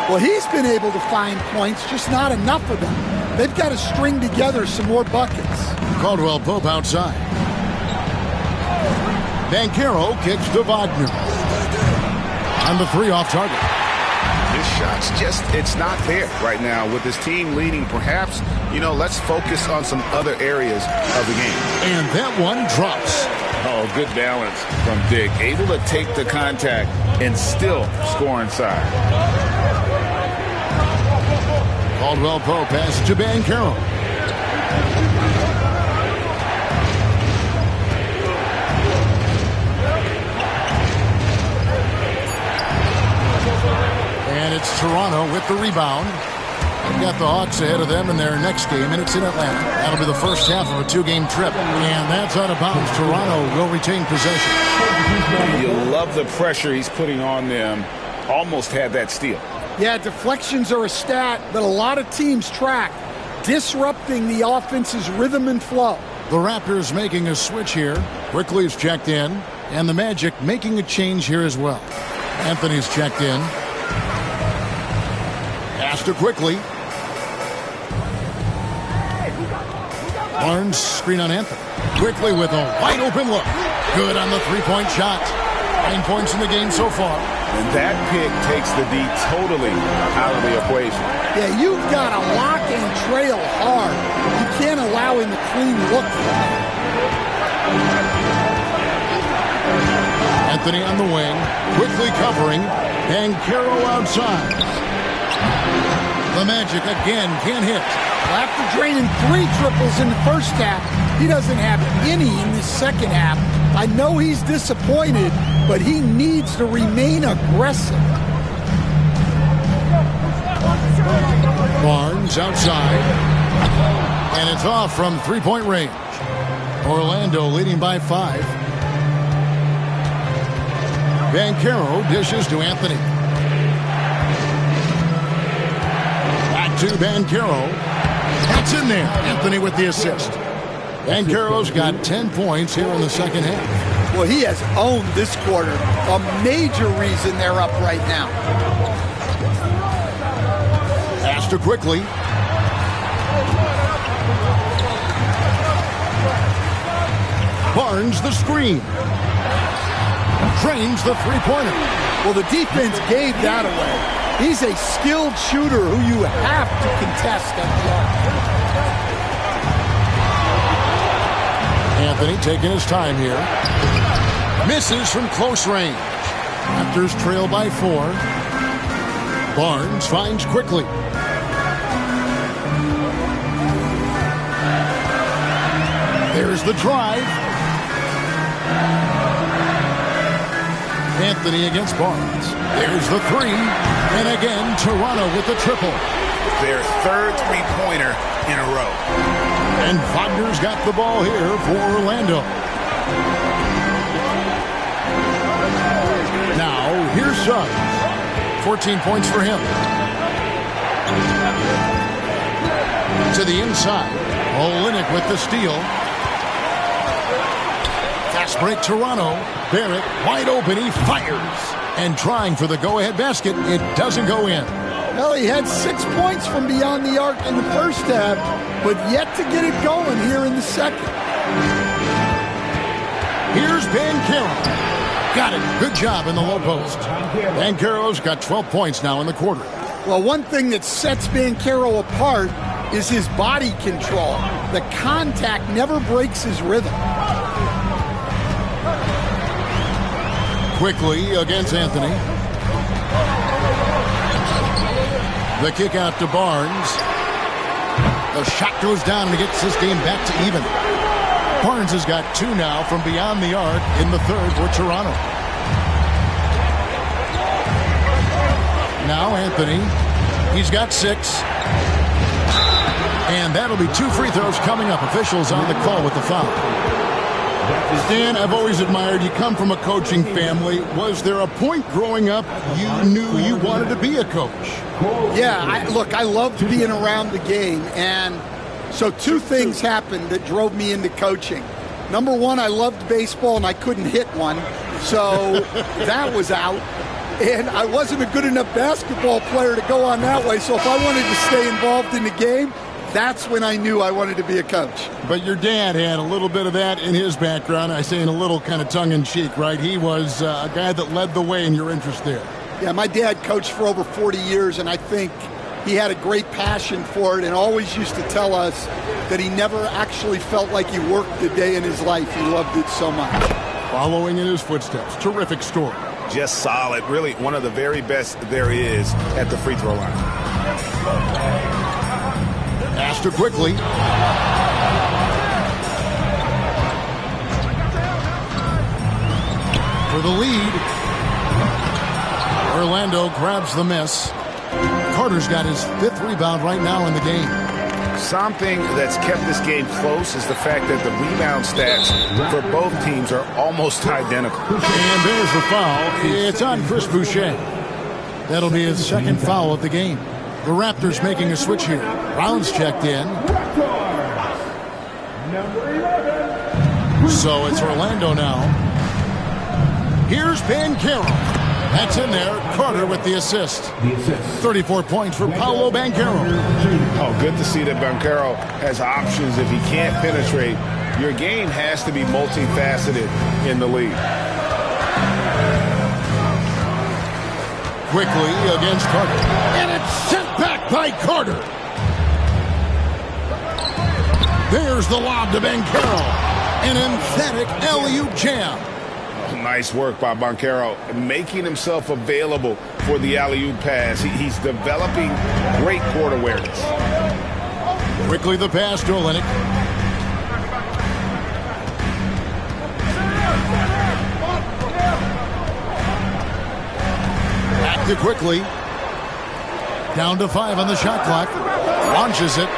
Well, he's been able to find points, just not enough of them. They've got to string together some more buckets. Caldwell Pope outside. Banchero kicks to Wagner. On the 3 off target. His shot's it's not there right now with his team leading. Perhaps, let's focus on some other areas of the game. And that one drops. Oh, good balance from Dick. Able to take the contact and still score inside. Caldwell Pope passes to Banchero. And it's Toronto with the rebound. They've got the Hawks ahead of them in their next game, and it's in Atlanta. That'll be the first half of a 2-game trip. And that's out of bounds. Toronto will retain possession. You love the pressure he's putting on them. Almost had that steal. Yeah, deflections are a stat that a lot of teams track, disrupting the offense's rhythm and flow. The Raptors making a switch here. Quickly's checked in, and the Magic making a change here as well. Anthony's checked in. Pass to Quickly. Barnes screen on Anthony. Quickly with a wide open look. Good on the three-point shot. 9 points in the game so far. And that pick takes the D totally out of the equation. Yeah, you've got to lock and trail hard. You can't allow him a clean look for that. Anthony on the wing, quickly covering. Banchero outside. The Magic again can't hit. Well, after draining 3 triples in the first half, he doesn't have any in the second half. I know he's disappointed, but he needs to remain aggressive. Barnes outside. And it's off from three-point range. Orlando leading by 5. Banchero dishes to Anthony. Back to Banchero. That's in there. Anthony with the assist. Banchero's got 10 points here in the second half. Well, he has owned this quarter. A major reason they're up right now. Pass to quickly. Barnes the screen. Drains the three-pointer. Well, the defense gave that away. He's a skilled shooter who you have to contest at the arc. Anthony taking his time here. Misses from close range. Raptors trail by 4. Barnes finds quickly. There's the drive. Anthony against Barnes. There's the 3. And again, Toronto with the triple. Their third three-pointer in a row. And Wagner's got the ball here for Orlando. Now, here's Suggs. 14 points for him. To the inside. Olynyk with the steal. Fast break Toronto. Barrett wide open. He fires. And trying for the go-ahead basket. It doesn't go in. Well, he had 6 points from beyond the arc in the first half, but yet to get it going here in the second. Here's Banchero. Got it. Good job in the low post. Banchero's got 12 points now in the quarter. Well, one thing that sets Banchero apart is his body control. The contact never breaks his rhythm. Quickly against Anthony. The kick out to Barnes. The shot goes down and it gets this game back to even. Barnes has got 2 now from beyond the arc in the third for Toronto. Now Anthony. He's got 6. And that'll be 2 free throws coming up. Officials on the call with the foul. Dan, I've always admired you. Come from a coaching family. Was there a point growing up you knew you wanted to be a coach? Yeah, look, I loved being around the game. And so 2 things happened that drove me into coaching. Number 1, I loved baseball and I couldn't hit one. So that was out. And I wasn't a good enough basketball player to go on that way. So if I wanted to stay involved in the game, that's when I knew I wanted to be a coach. But your dad had a little bit of that in his background. I say in a little kind of tongue-in-cheek, right? He was a guy that led the way in your interest there. Yeah, my dad coached for over 40 years, and I think he had a great passion for it and always used to tell us that he never actually felt like he worked a day in his life. He loved it so much. Following in his footsteps. Terrific story. Just solid. Really one of the very best there is at the free throw line. Master quickly. For the lead. Orlando grabs the miss. Carter's got his 5th rebound right now in the game. Something that's kept this game close is the fact that the rebound stats for both teams are almost identical. And there's the foul. It's on Chris Boucher. That'll be his 2nd foul of the game. The Raptors making a switch here. Brown's checked in. So it's Orlando now. Here's Banchero. That's in there. Carter with the assist. 34 points for Paolo Banchero. Oh, good to see that Banchero has options if he can't penetrate. Your game has to be multifaceted in the league. Quickly against Carter. And it's sent back by Carter. There's the lob to Banchero. An emphatic alley-oop jam. Nice work by Banchero, making himself available for the alley-oop pass. He's developing great court awareness. Quickly the pass to Olynyk. Back to Quickly. Down to 5 on the shot clock. Launches it.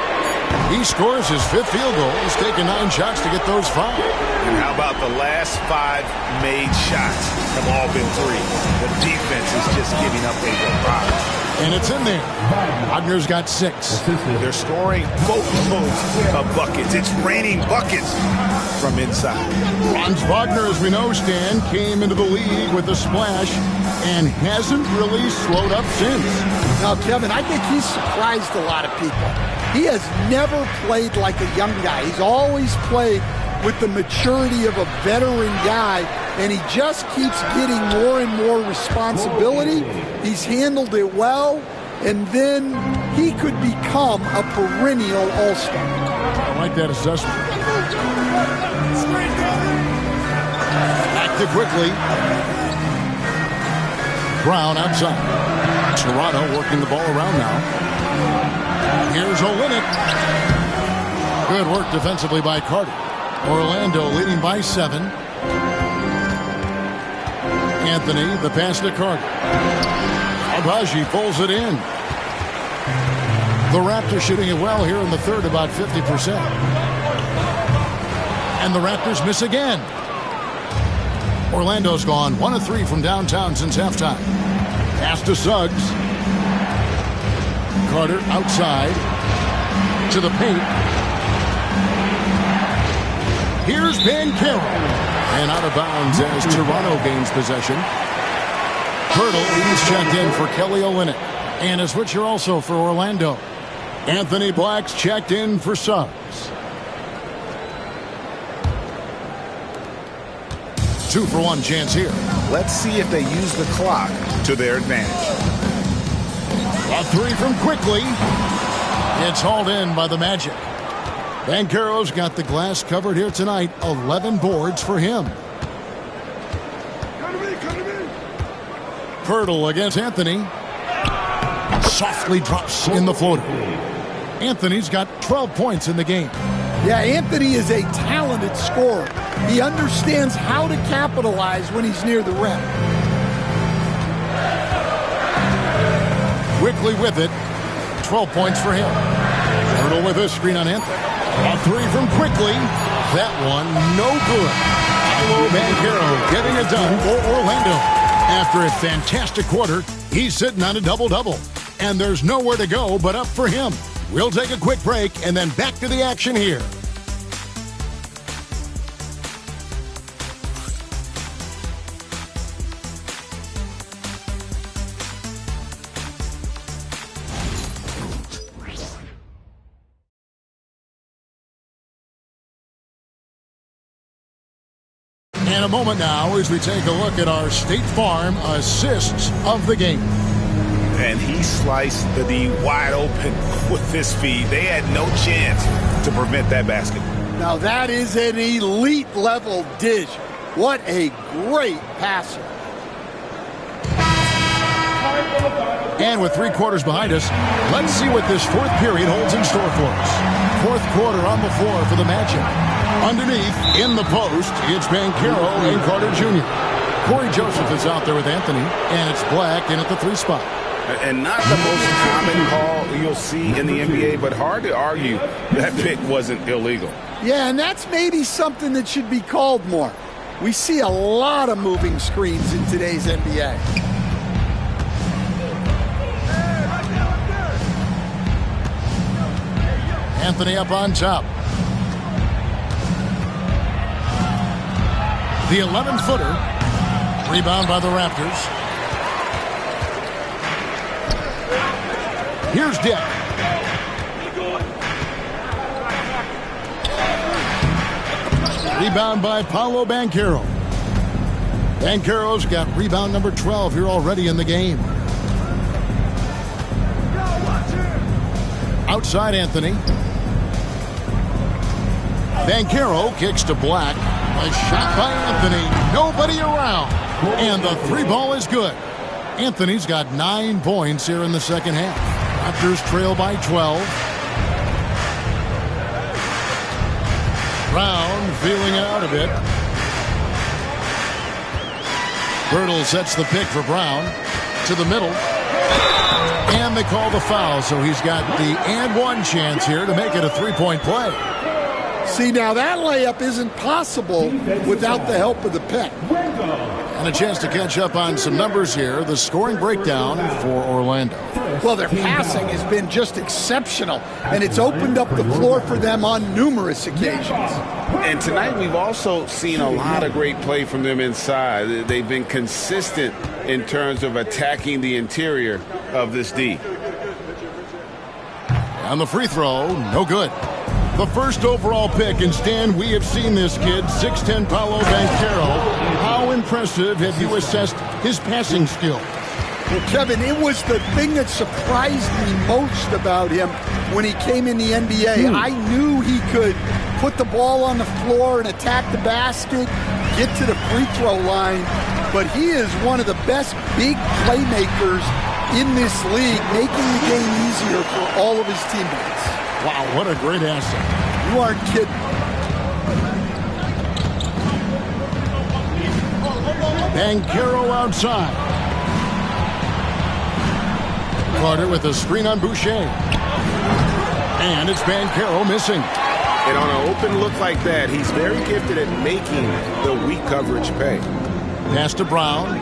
He scores his 5th field goal. He's taken 9 shots to get those 5. And how about the last 5 made shots have all been 3. The defense is just giving up a barrage. And it's in there. Wagner's got 6. They're scoring boatloads of buckets. It's raining buckets from inside. Franz Wagner, as we know, Stan, came into the league with a splash and hasn't really slowed up since. Now, Kevin, I think he's surprised a lot of people. He has never played like a young guy. He's always played with the maturity of a veteran guy, and he just keeps getting more and more responsibility. He's handled it well, and then he could become a perennial all-star. I like that assessment. Back to Quickly. Brown outside. Toronto working the ball around now. Here's Olynyk. Good work defensively by Carter. Orlando leading by 7. Anthony, the pass to Carter. Abaji pulls it in. The Raptors shooting it well here in the third, about 50%. And the Raptors miss again. Orlando's gone 1 of 3 from downtown since halftime. Pass to Suggs. Carter outside to the paint. Here's Banchero. And out of bounds as Toronto gains possession. Hurdle is checked in for Kelly Olynyk. And a switcher also for Orlando. Anthony Black's checked in for Suggs. 2-for-1 chance here. Let's see if they use the clock to their advantage. A 3 from Quickly. It's hauled in by the Magic. Banchero's got the glass covered here tonight. 11 boards for him. Hurdle against Anthony. Softly drops in the floater. Anthony's got 12 points in the game. Yeah, Anthony is a talented scorer. He understands how to capitalize when he's near the rim. Quickly with it. 12 points for him. Hurdle with a screen on Anthony. A 3 from Quickly. That one no good. Paolo Banchero getting it done for Orlando. After a fantastic quarter, he's sitting on a double-double. And there's nowhere to go but up for him. We'll take a quick break and then back to the action here. In a moment now as we take a look at our State Farm assists of the game. And he sliced the D wide open with this feed. They had no chance to prevent that basket. Now that is an elite level dish. What a great passer. And with 3 quarters behind us, let's see what this 4th period holds in store for us. 4th quarter on the floor for the Magic. Underneath, in the post, it's Banchero and Carter Jr. Corey Joseph is out there with Anthony, and it's Black in at the 3 spot. And not the most common call you'll see in the NBA, but hard to argue that pick wasn't illegal. Yeah, and that's maybe something that should be called more. We see a lot of moving screens in today's NBA. Anthony up on top. The 11-footer. Rebound by the Raptors. Here's Dick. Rebound by Paolo Banchero. Banchero's got rebound number 12 here already in the game. Outside Anthony. Banchero kicks to Black. A shot by Anthony. Nobody around. And the three ball is good. Anthony's got 9 points here in the second half. Raptors trail by 12. Brown feeling it out a bit. Birtle sets the pick for Brown. To the middle. And they call the foul, so he's got the and one chance here to make it a three-point play. See, now that layup isn't possible without the help of the pick. And a chance to catch up on some numbers here. The scoring breakdown for Orlando. Well, their passing has been just exceptional, and it's opened up the floor for them on numerous occasions. And tonight we've also seen a lot of great play from them inside. They've been consistent in terms of attacking the interior of this D. On the free throw, no good. The first overall pick, and Stan, we have seen this kid, 6'10" Paolo Banchero. How impressive have you assessed his passing skill? Well, Kevin, it was the thing that surprised me most about him when he came in the NBA. I knew he could put the ball on the floor and attack the basket, get to the free throw line, but he is one of the best big playmakers in this league, making the game easier for all of his teammates. Wow, what a great asset. You aren't kidding. Banchero outside. Carter with a screen on Boucher. And it's Banchero missing. And on an open look like that, he's very gifted at making the weak coverage pay. Pass to Brown.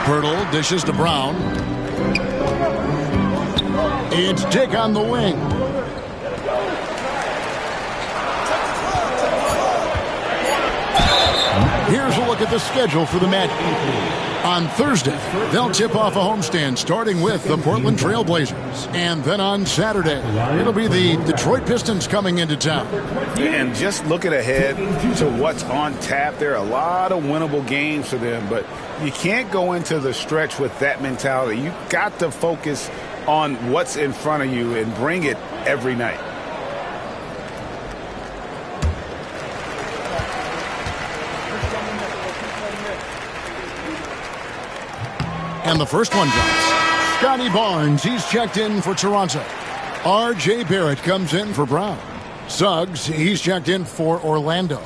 Pirtle dishes to Brown. It's Dick on the wing. Here's a look at the schedule for the Magic. On Thursday, they'll tip off a homestand starting with the Portland Trail Blazers. And then on Saturday, it'll be the Detroit Pistons coming into town. And just looking ahead to what's on tap, there are a lot of winnable games for them, but you can't go into the stretch with that mentality. You've got to focus on what's in front of you and bring it every night. And the first one drops. Scotty Barnes, he's checked in for Toronto. R.J. Barrett comes in for Brown. Suggs, he's checked in for Orlando.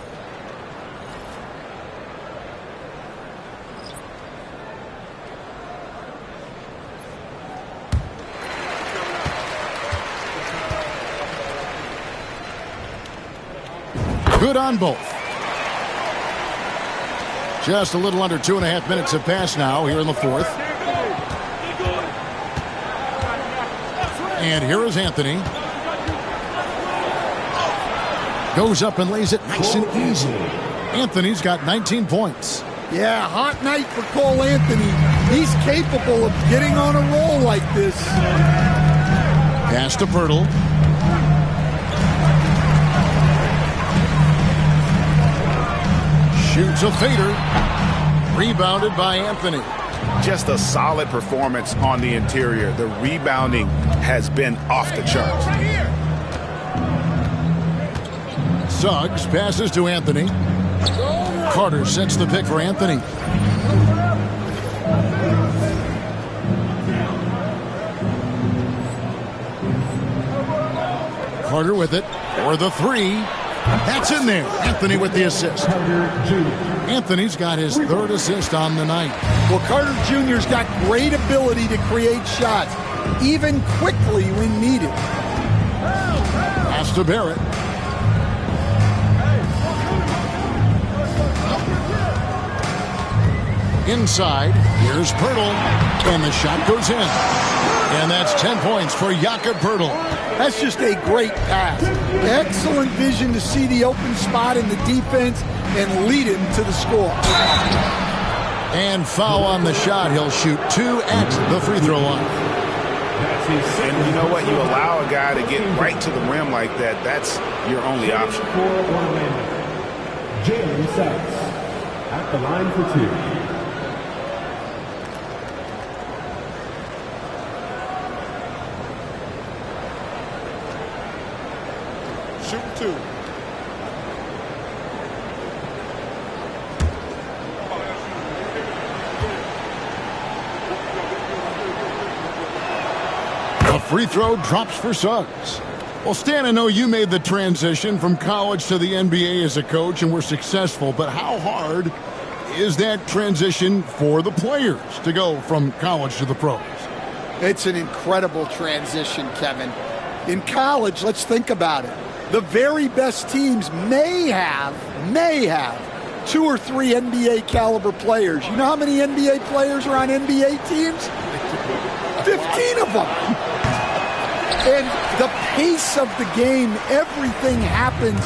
Good on both. Just a little under 2.5 minutes have passed now here in the fourth. And here is Anthony. Goes up and lays it nice and easy. Anthony's got 19 points. Yeah, hot night for Cole Anthony. He's capable of getting on a roll like this. Pass to Pirtle. Shoots a fader. Rebounded by Anthony. Just a solid performance on the interior. The rebounding has been off the charts. Suggs passes to Anthony. Carter sets the pick for Anthony. Carter with it for the three. That's in there. Anthony with the assist. Anthony's got his third assist on the night. Well, Carter Jr.'s got great ability to create shots, even quickly when needed. Pass to Barrett. Inside, here's Pirtle, and the shot goes in. And that's 10 points for Jakob Pirtle. That's just a great pass. Excellent vision to see the open spot in the defense and lead him to the score. And foul on the shot. He'll shoot 2 at the free throw line. And you know what? You allow a guy to get right to the rim like that, that's your only option. For Orlando, Jalen Suggs at the line for 2. Shoot 2. A free throw drops for Suggs. Well, Stan, I know you made the transition from college to the NBA as a coach and were successful, but how hard is that transition for the players to go from college to the pros? It's an incredible transition, Kevin. In college, let's think about it. The very best teams may have 2 or 3 NBA caliber players. You know how many NBA players are on NBA teams? 15 of them. And the pace of the game, everything happens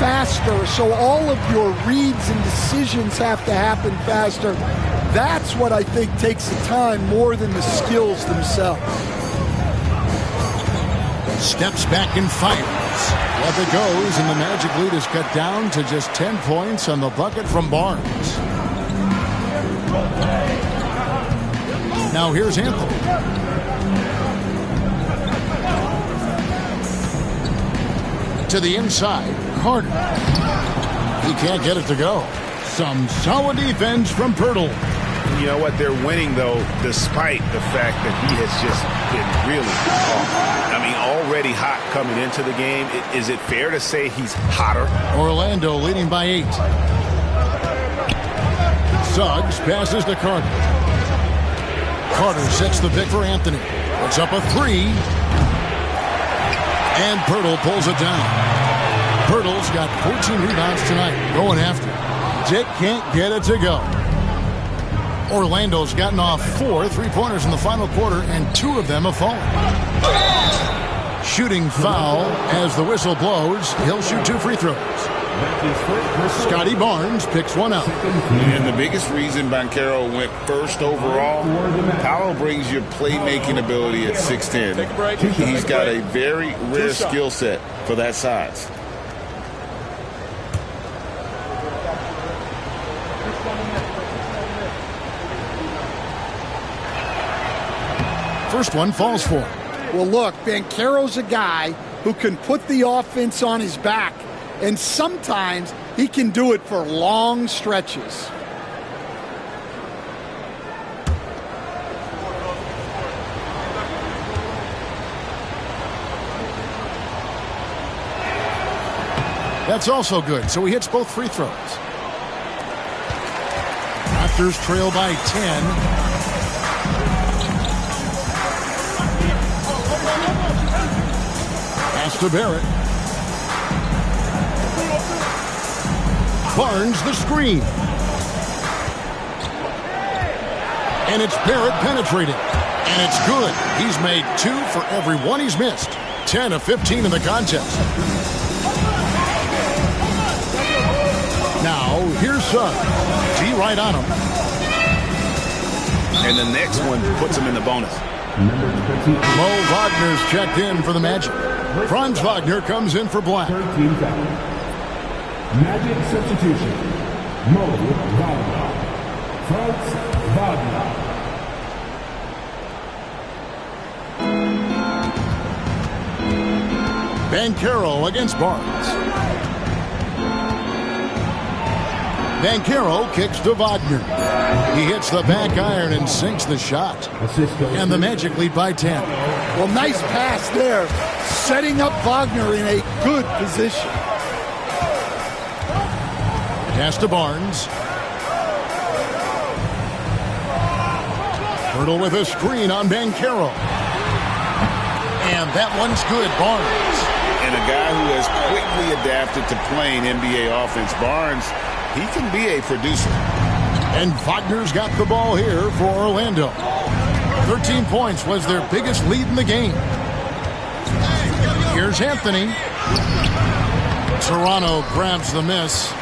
faster. So all of your reads and decisions have to happen faster. That's what I think takes the time more than the skills themselves. Steps back and fires. Up it goes, and the Magic lead is cut down to just 10 points on the bucket from Barnes. Now here's Anthony. To the inside, Carter. He can't get it to go. Some solid defense from Pirtle. You know what? They're winning, though, despite the fact that he has just been really hot. I mean, already hot coming into the game. Is it fair to say he's hotter? Orlando leading by 8. Suggs passes to Carter. Carter sets the pick for Anthony. Puts up a 3. And Pirtle pulls it down. Pirtle's got 14 rebounds tonight, going after it. Dick can't get it to go. Orlando's gotten off 4 3-pointers in the final quarter, and 2 of them have fallen. Shooting foul as the whistle blows. He'll shoot 2 free throws. Scotty Barnes picks one out. And the biggest reason Banchero went first overall, Paolo brings your playmaking ability at 6'10". He's got a very rare skill set for that size. First one falls for him. Well, look, Banchero's a guy who can put the offense on his back, and sometimes he can do it for long stretches. That's also good, so he hits both free throws. Raptors trail by 10. Pass to Barrett. Barnes the screen. And it's Barrett penetrating. And it's good. He's made 2 for every one he's missed. 10 of 15 in the contest. Now, here's Suggs. G right on him. And the next one puts him in the bonus. Mo Wagner's checked in for the Magic. Franz Wagner comes in for Black. 13 seconds. Magic substitution. Mo Wagner. Franz Wagner. Banchero against Barnes. Banchero kicks to Wagner. He hits the back iron and sinks the shot. And the Magic lead by 10. Well, nice pass there, setting up Wagner in a good position. Pass to Barnes. Pirtle with a screen on Banchero. And that one's good, Barnes. And a guy who has quickly adapted to playing NBA offense, Barnes, he can be a producer. And Wagner's got the ball here for Orlando. 13 points was their biggest lead in the game. Here's Anthony. Toronto grabs the miss.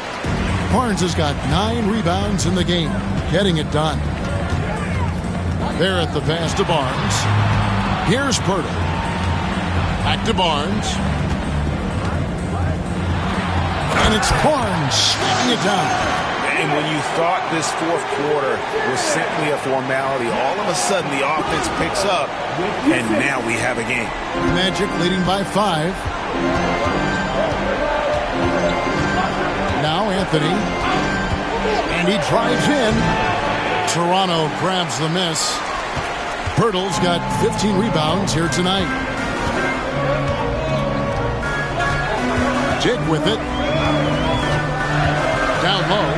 Barnes has got 9 rebounds in the game, getting it done. There at the pass to Barnes. Here's Pirtle. Back to Barnes. And it's Barnes slamming it down. And when you thought this fourth quarter was simply a formality, all of a sudden the offense picks up, and now we have a game. Magic leading by 5. Now Anthony. And he drives in. Toronto grabs the miss. Pirtle's got 15 rebounds here tonight. Jig with it. Down low.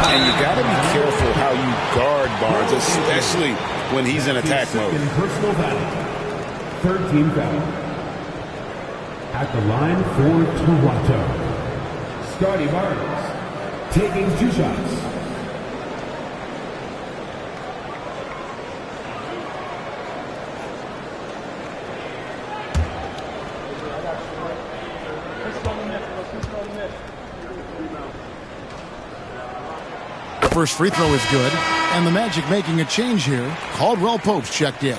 And you got to be careful how you guard Barnes, especially when he's in attack mode. Personal foul. 13 foul. At the line for Toronto, Scotty Barnes taking 2 shots. First free throw is good, and the Magic making a change here. Caldwell Pope's checked in.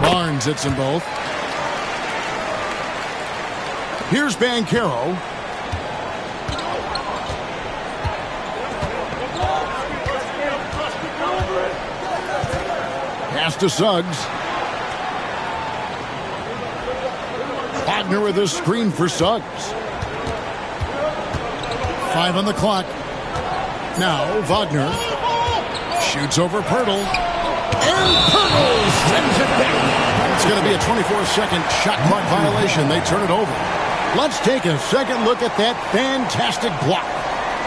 Barnes hits them both. Here's Banchero. Pass to Suggs. Wagner with a screen for Suggs. 5 on the clock. Now Wagner shoots over Pirtle. And Pirtle sends it back. It's going to be a 24-second shot clock violation. They turn it over. Let's take a second look at that fantastic block.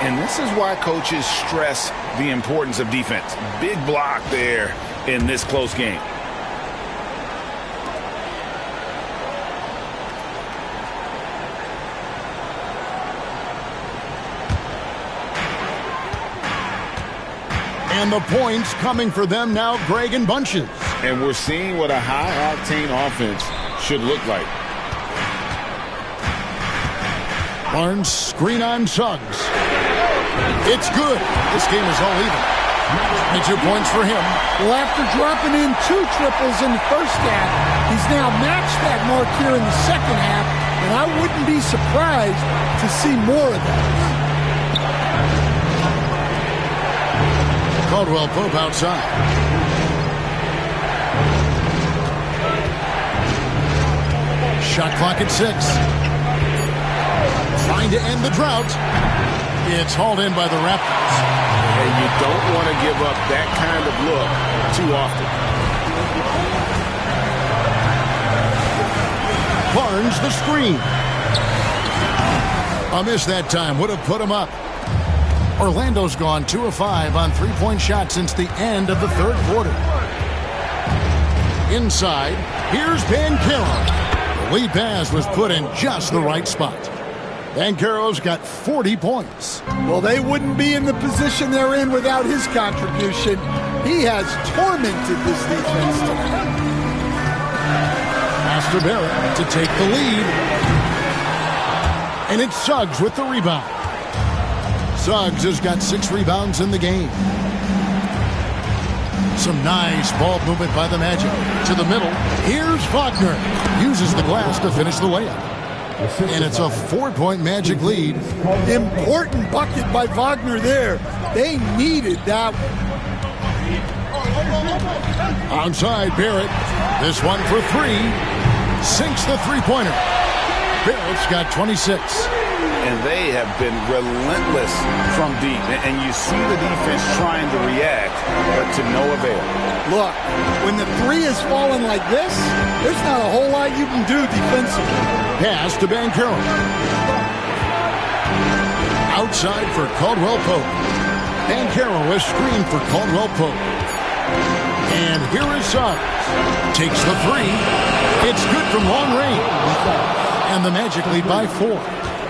And this is why coaches stress the importance of defense. Big block there in this close game. And the points coming for them now, Greg, in bunches. And we're seeing what a high-octane offense should look like. Barnes screen on Suggs. It's good. This game is all even. 22 points for him. Well, after dropping in 2 triples in the first half, he's now matched that mark here in the second half, and I wouldn't be surprised to see more of that. Caldwell Pope outside. Shot clock at 6. Trying to end the drought. It's hauled in by the Raptors. And you don't want to give up that kind of look too often. Barnes the screen. A miss that time. Would have put him up. Orlando's gone 2 of 5 on 3-point shots since the end of the third quarter. Inside, here's Banchero. The lead pass was put in just the right spot. Banchero's got 40 points. Well, they wouldn't be in the position they're in without his contribution. He has tormented this defense tonight. Master Barrett to take the lead. And it's Suggs with the rebound. Suggs has got 6 rebounds in the game. Some nice ball movement by the Magic. To the middle. Here's Wagner. Uses the glass to finish the layup. And it's a 4-point Magic lead. Important bucket by Wagner there. They needed that one. Outside Barrett. This one for 3. Sinks the three-pointer. Barrett's got 26. And they have been relentless from deep. And you see the defense trying to react, but to no avail. Look, when the 3 is falling like this, there's not a whole lot you can do defensively. Pass to Banchero. Outside for Caldwell Pope. Banchero is screened for Caldwell Pope. And here is Suggs. Takes the 3. It's good from long range. And the Magic lead by 4.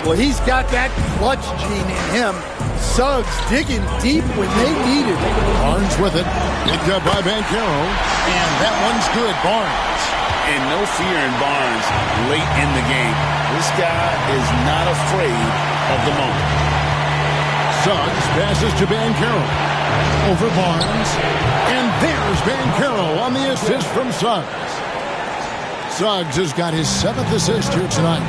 Well, he's got that clutch gene in him. Suggs digging deep when they needed it. Barnes with it. Picked up by Banchero. And that one's good. Barnes. And no fear in Barnes late in the game. This guy is not afraid of the moment. Suggs passes to Banchero. Over Barnes. And there's Banchero on the assist from Suggs. Suggs has got his 7th assist here tonight.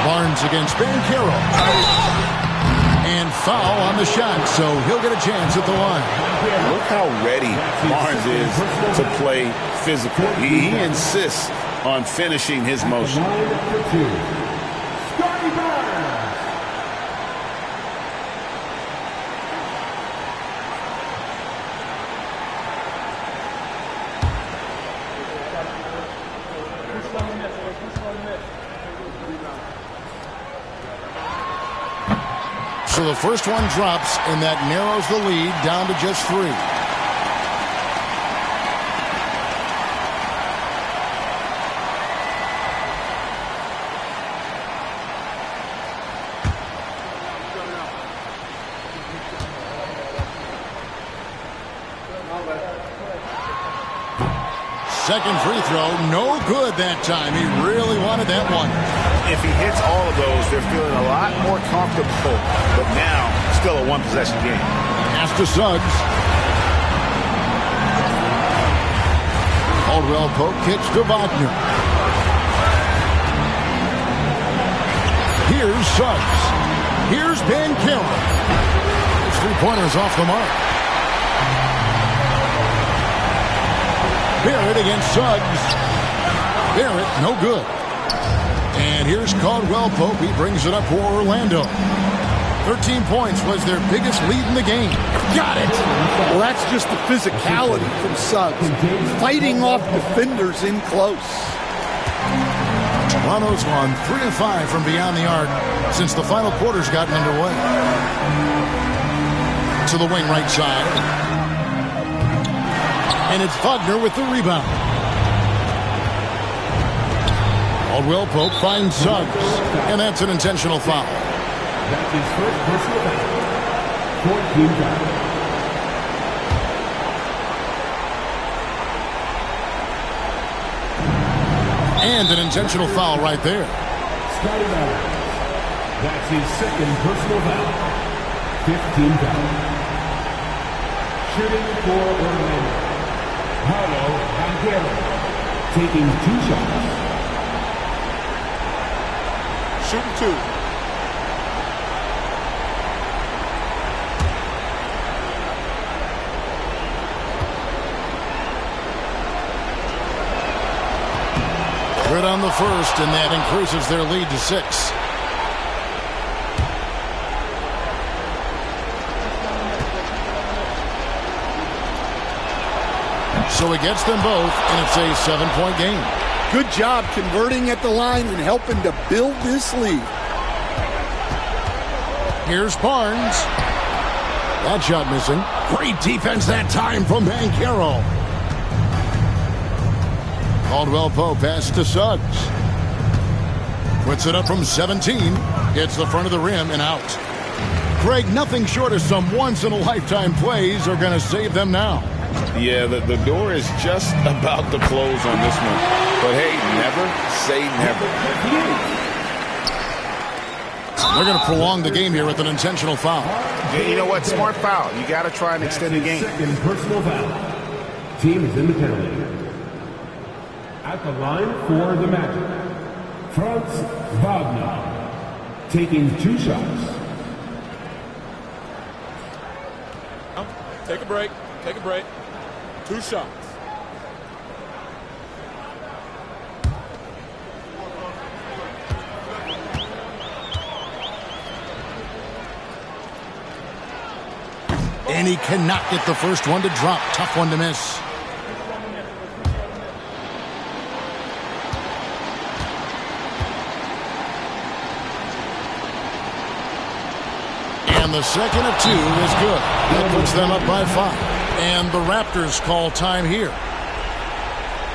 Barnes against Banchero. And foul on the shot, so he'll get a chance at the line. Look how ready Barnes is to play physical. He insists on finishing his motion. So the first one drops, and that narrows the lead down to just 3. Second free throw, no good that time. He really wanted that one. If he hits all of those, they're feeling a lot more comfortable. But now, still a one-possession game. Pass to Suggs. Caldwell Pope kicks to Wagner. Here's Suggs. Here's Banchero. His 3-pointers off the mark. Barrett against Suggs. Barrett, no good. And here's Caldwell Pope. He brings it up for Orlando. 13 points was their biggest lead in the game. Got it! Well, that's just the physicality from Suggs. Fighting off defenders in close. Toronto's won 3 of 5 from beyond the arc since the final quarter's gotten underway. To the wing right side. And it's Wagner with the rebound. Caldwell Pope finds Suggs. And that's an intentional foul. That's his first personal foul. 14 foul. And an intentional foul right there. Scotty Barnes. That's his second personal foul. 15 foul. Shooting for Orlando. Paulo Banchero. Taking 2 shots. Shooting 2. Good on the first, and that increases their lead to 6. So he gets them both, and it's a 7-point game. Good job converting at the line and helping to build this lead. Here's Barnes. That shot missing. Great defense that time from Banchero. Caldwell Pope pass to Suggs. Puts it up from 17. Hits the front of the rim and out. Greg, nothing short of some once-in-a-lifetime plays are going to save them now. Yeah, the door is just about to close on this one. But hey, never say never. They're going to prolong the game here with an intentional foul. Yeah, you know what? Smart foul. You got to try and extend the game. Second personal foul. Team is in the penalty. At the line for the Magic, Franz Wagner, taking 2 shots. Take a break. Take a break. 2 shots. And he cannot get the first one to drop. Tough one to miss. And the second of 2 is good. That puts them up by 5. And the Raptors call time here.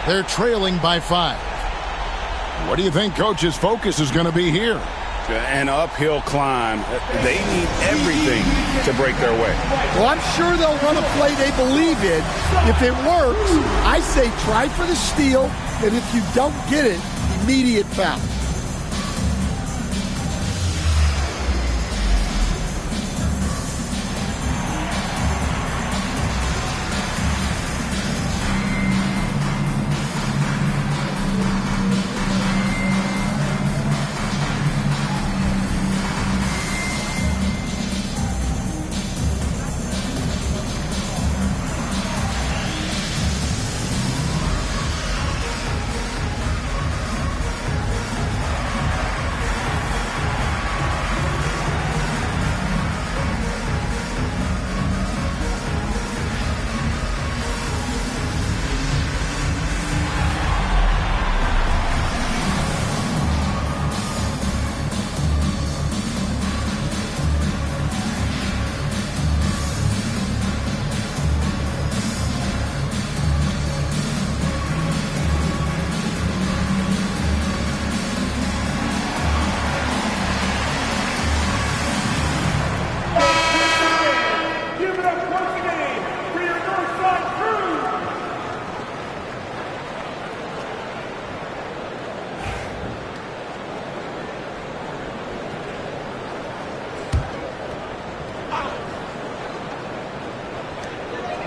They're trailing by 5. What do you think Coach's focus is going to be here? An uphill climb. They need everything to break their way. Well, I'm sure they'll run a play they believe in. If it works, I say try for the steal, and if you don't get it, immediate foul.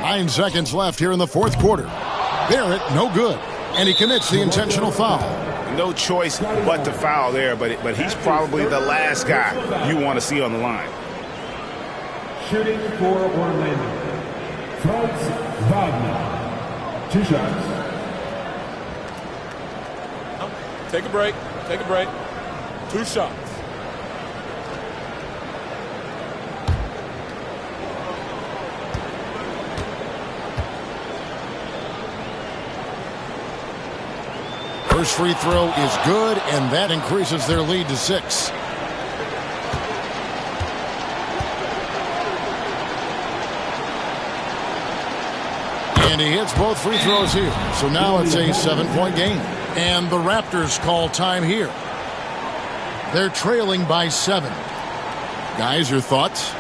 Nine seconds left here in the fourth quarter. Barrett, no good. And he commits the intentional foul. No choice but to foul there, but he's probably the last guy you want to see on the line. Shooting for Orlando, Franz Wagner. 2 shots. Take a break. Take a break. 2 shots. First free throw is good, and that increases their lead to 6. And he hits both free throws here. So now it's a 7-point game. And the Raptors call time here. They're trailing by 7. Guys, your thoughts?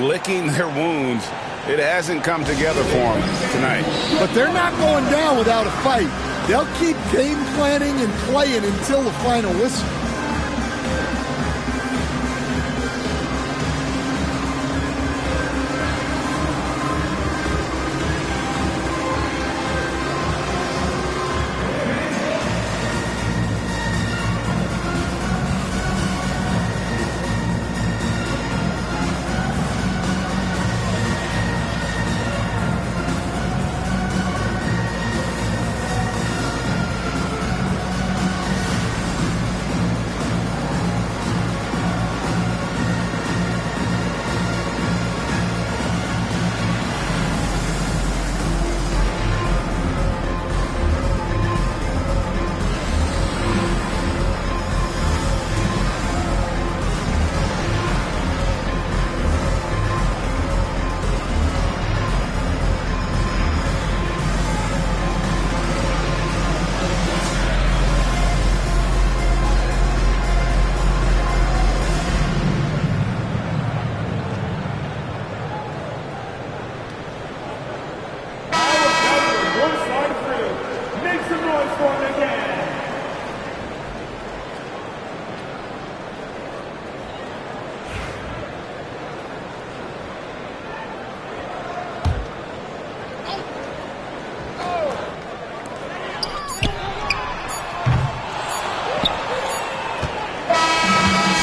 Licking their wounds. It hasn't come together for them tonight. But they're not going down without a fight. They'll keep game planning and playing until the final whistle.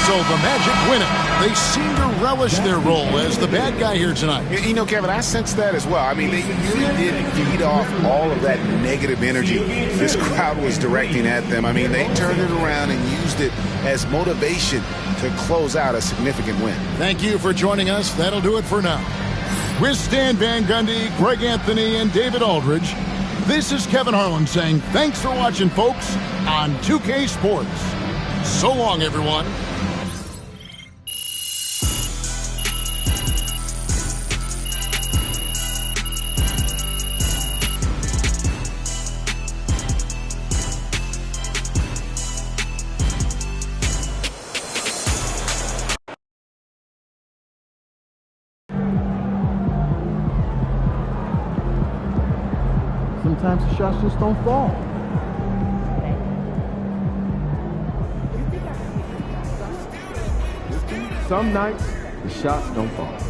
So the Magic win it. They seem to relish their role as the bad guy here tonight. You know, Kevin, I sense that as well. I mean, they really did feed off all of that negative energy this crowd was directing at them. I mean, they turned it around and used it as motivation to close out a significant win. Thank you for joining us. That'll do it for now. With Stan Van Gundy, Greg Anthony, and David Aldridge, this is Kevin Harlan saying thanks for watching, folks, on 2K Sports. So long, everyone. sometimes the shots just don't fall. Some nights, the shots don't fall.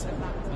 of that